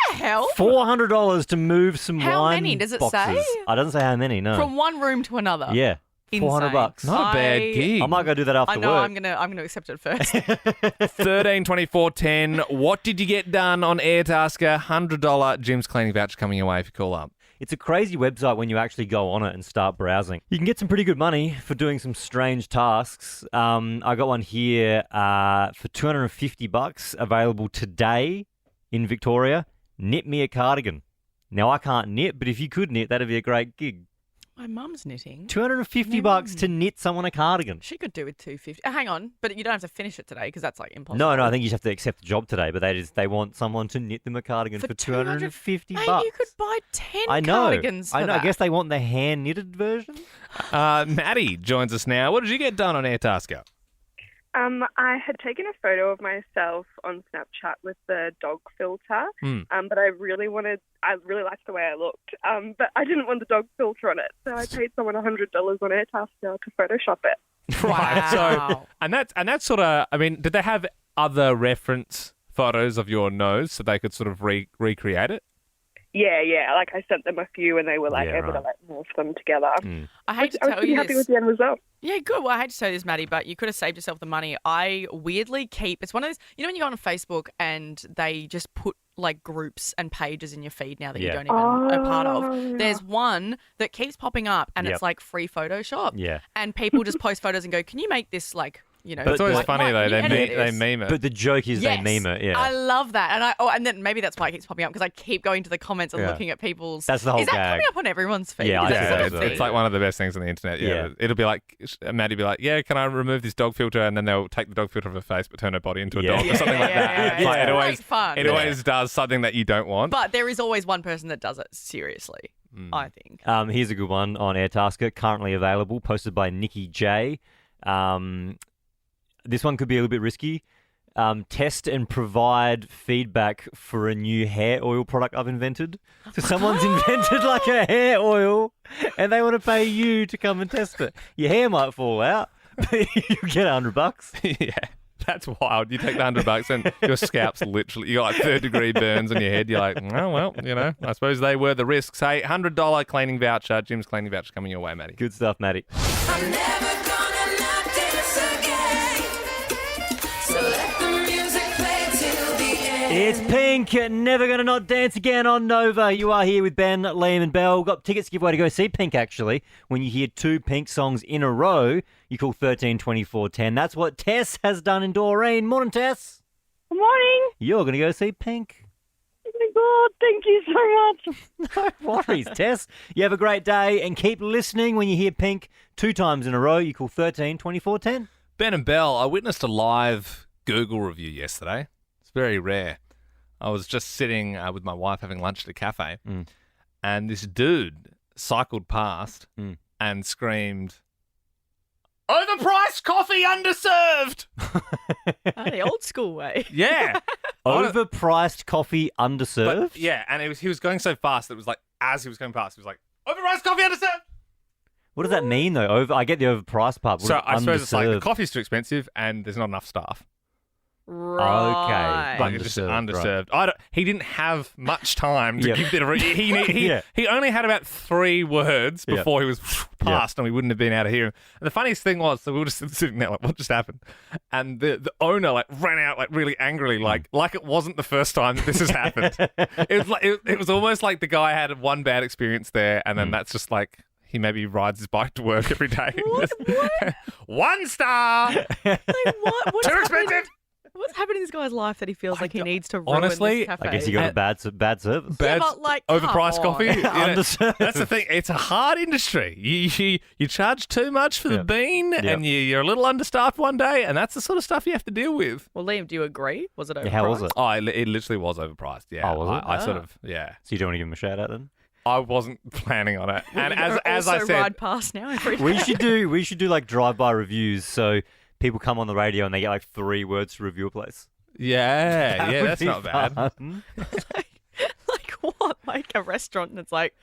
Speaker 3: the hell?
Speaker 2: $400 to move some
Speaker 3: How
Speaker 2: wine
Speaker 3: many? Does it
Speaker 2: boxes.
Speaker 3: say?
Speaker 2: It doesn't say how many, no.
Speaker 3: From one room to another.
Speaker 2: Yeah.
Speaker 3: Insane.
Speaker 2: $400.
Speaker 4: Not a bad gig.
Speaker 2: I might go do that after
Speaker 3: I know.
Speaker 2: work.
Speaker 3: I'm gonna accept it first.
Speaker 4: 13 24 10. What did you get done on Airtasker? $100 Jim's cleaning voucher coming your way if you call up.
Speaker 2: It's a crazy website when you actually go on it and start browsing. You can get some pretty good money for doing some strange tasks. I got one here for $250 available today in Victoria. Knit me a cardigan. Now, I can't knit, but if you could knit, that'd be a great gig.
Speaker 3: My mum's knitting.
Speaker 2: $250 to knit someone a cardigan.
Speaker 3: She could do with $250. Hang on, but you don't have to finish it today because that's like impossible.
Speaker 2: No, I think you just have to accept the job today. But they want someone to knit them a cardigan for $250.
Speaker 3: Mate, you could buy 10
Speaker 2: I know.
Speaker 3: cardigans for
Speaker 2: I know.
Speaker 3: that.
Speaker 2: I guess they want the hand knitted version.
Speaker 4: Maddie joins us now. What did you get done on Airtasker?
Speaker 16: I had taken a photo of myself on Snapchat with the dog filter, but I really liked the way I looked, but I didn't want the dog filter on it, so I paid someone $100 on Airtasker to Photoshop it.
Speaker 4: Right. So, and that's sort of, I mean, did they have other reference photos of your nose so they could sort of recreate it?
Speaker 16: Yeah. Like I sent them a few, and they were able to morph them together.
Speaker 3: I hate to
Speaker 16: I was
Speaker 3: tell
Speaker 16: pretty
Speaker 3: you
Speaker 16: happy
Speaker 3: this.
Speaker 16: with the end result.
Speaker 3: Yeah, good. Well, I hate to tell you this, Maddie, but you could have saved yourself the money. I weirdly keep, it's one of those, you know when you go on Facebook and they just put like groups and pages in your feed now that you don't even are part of. There's one that keeps popping up and it's like free Photoshop.
Speaker 2: Yeah.
Speaker 3: And people just post photos and go, can you make this like, you know.
Speaker 4: But it's always funny though, they meme it.
Speaker 2: But the joke is
Speaker 3: Yes.
Speaker 2: they meme it, yeah.
Speaker 3: I love that. And then maybe that's why it keeps popping up because I keep going to the comments and looking at people's.
Speaker 2: That's the whole
Speaker 3: Is that
Speaker 2: gag.
Speaker 3: coming up on everyone's feed?
Speaker 2: Yeah,
Speaker 3: Is that sort of
Speaker 4: it's like one of the best things on the internet. Yeah. It'll be like, Maddie will be like, yeah, can I remove this dog filter? And then they'll take the dog filter of her face but turn her body into a dog or something like that. It's like, it always,
Speaker 3: fun.
Speaker 4: it always does something that you don't want.
Speaker 3: But there is always one person that does it seriously, I think.
Speaker 2: Here's a good one on Airtasker, currently available, posted by Nikki J. This one could be a little bit risky. Test and provide feedback for a new hair oil product I've invented. So someone's invented like a hair oil and they want to pay you to come and test it. Your hair might fall out, but you get $100.
Speaker 4: Yeah. That's wild. You take the $100 and your scalp's literally, you got like 3rd-degree burns on your head. You're like, oh, well, you know, I suppose they were the risks. Hey, $100 cleaning voucher, Jim's cleaning voucher coming your way, Maddie.
Speaker 2: Good stuff, Maddie.
Speaker 10: I'm never gonna not dance again. So let the music play till the end.
Speaker 2: It's Pink, Never Gonna Not Dance Again on Nova. You are here with Ben, Liam and Belle. Got tickets to give away to go see Pink, actually. When you hear 2 Pink songs in a row, you call 13 24 10. That's what Tess has done in Doreen. Morning, Tess.
Speaker 5: Good morning.
Speaker 2: You're going to go see Pink.
Speaker 5: Oh my God, thank you so much.
Speaker 2: No worries, Tess. You have a great day and keep listening when you hear Pink 2 times in a row. You call 13 24 10.
Speaker 4: Ben and Belle, I witnessed a live Google review yesterday. It's very rare. I was just sitting with my wife having lunch at a cafe, and this dude cycled past and screamed, "Overpriced coffee, underserved!"
Speaker 3: The old school way.
Speaker 4: Yeah.
Speaker 2: Overpriced coffee, underserved?
Speaker 4: But, yeah, and he was going so fast that it was like, as he was going past, he was like, "Overpriced coffee, underserved!"
Speaker 2: What does that mean, though? I get the overpriced part.
Speaker 4: So I suppose it's like the
Speaker 2: underserved?
Speaker 4: coffee's too expensive and there's not enough staff.
Speaker 3: Right.
Speaker 4: Like it's just underserved.
Speaker 2: Right.
Speaker 4: He didn't have much time to give it. He only had about 3 words before he was past, and we wouldn't have been able to hear him. And the funniest thing was, so we were just sitting there like, what just happened? And the owner like ran out like really angrily, like it wasn't the first time that this has happened. It was like it was almost like the guy had one bad experience there, and then that's just like. He maybe rides his bike to work every day.
Speaker 3: What?
Speaker 4: 1 star.
Speaker 3: What?
Speaker 4: Too expensive.
Speaker 3: What's happening in this guy's life that he feels like he needs to ruin
Speaker 4: honestly,
Speaker 3: this cafe?
Speaker 2: I guess he got a bad service.
Speaker 3: Yeah, but like,
Speaker 4: overpriced
Speaker 3: come on.
Speaker 4: coffee. That's the thing. It's a hard industry. You charge too much for the bean, and you're a little understaffed one day, and that's the sort of stuff you have to deal with.
Speaker 3: Well, Liam, do you agree? Was it overpriced?
Speaker 2: How was it?
Speaker 4: Oh, it literally was overpriced. Yeah.
Speaker 2: Oh, was it?
Speaker 4: I sort of, yeah.
Speaker 2: So you don't want to give him a shout out then?
Speaker 4: I wasn't planning on it. And as I
Speaker 3: also
Speaker 4: said,
Speaker 3: ride past now every day.
Speaker 2: we should do like drive-by reviews so people come on the radio and they get like 3 words to review a place.
Speaker 4: Yeah, that's not bad.
Speaker 3: like what? Like a restaurant and it's like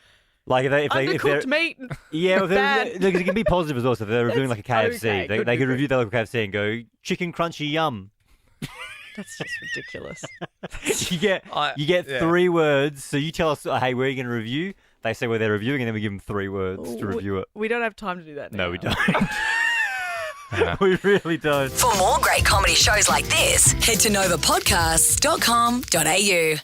Speaker 2: if they're
Speaker 3: undercooked meat.
Speaker 2: Yeah,
Speaker 3: bad.
Speaker 2: it can be positive as well. So if they're reviewing like a KFC,
Speaker 3: okay.
Speaker 2: they could review their local KFC and go chicken crunchy yum.
Speaker 3: That's just ridiculous.
Speaker 2: you get 3 words. So you tell us, hey, where are you going to review? They say where they're reviewing, and then we give them 3 words to review it.
Speaker 3: We don't have time to do that now.
Speaker 2: No, we don't. We really don't.
Speaker 1: For more great comedy shows like this, head to novapodcasts.com.au.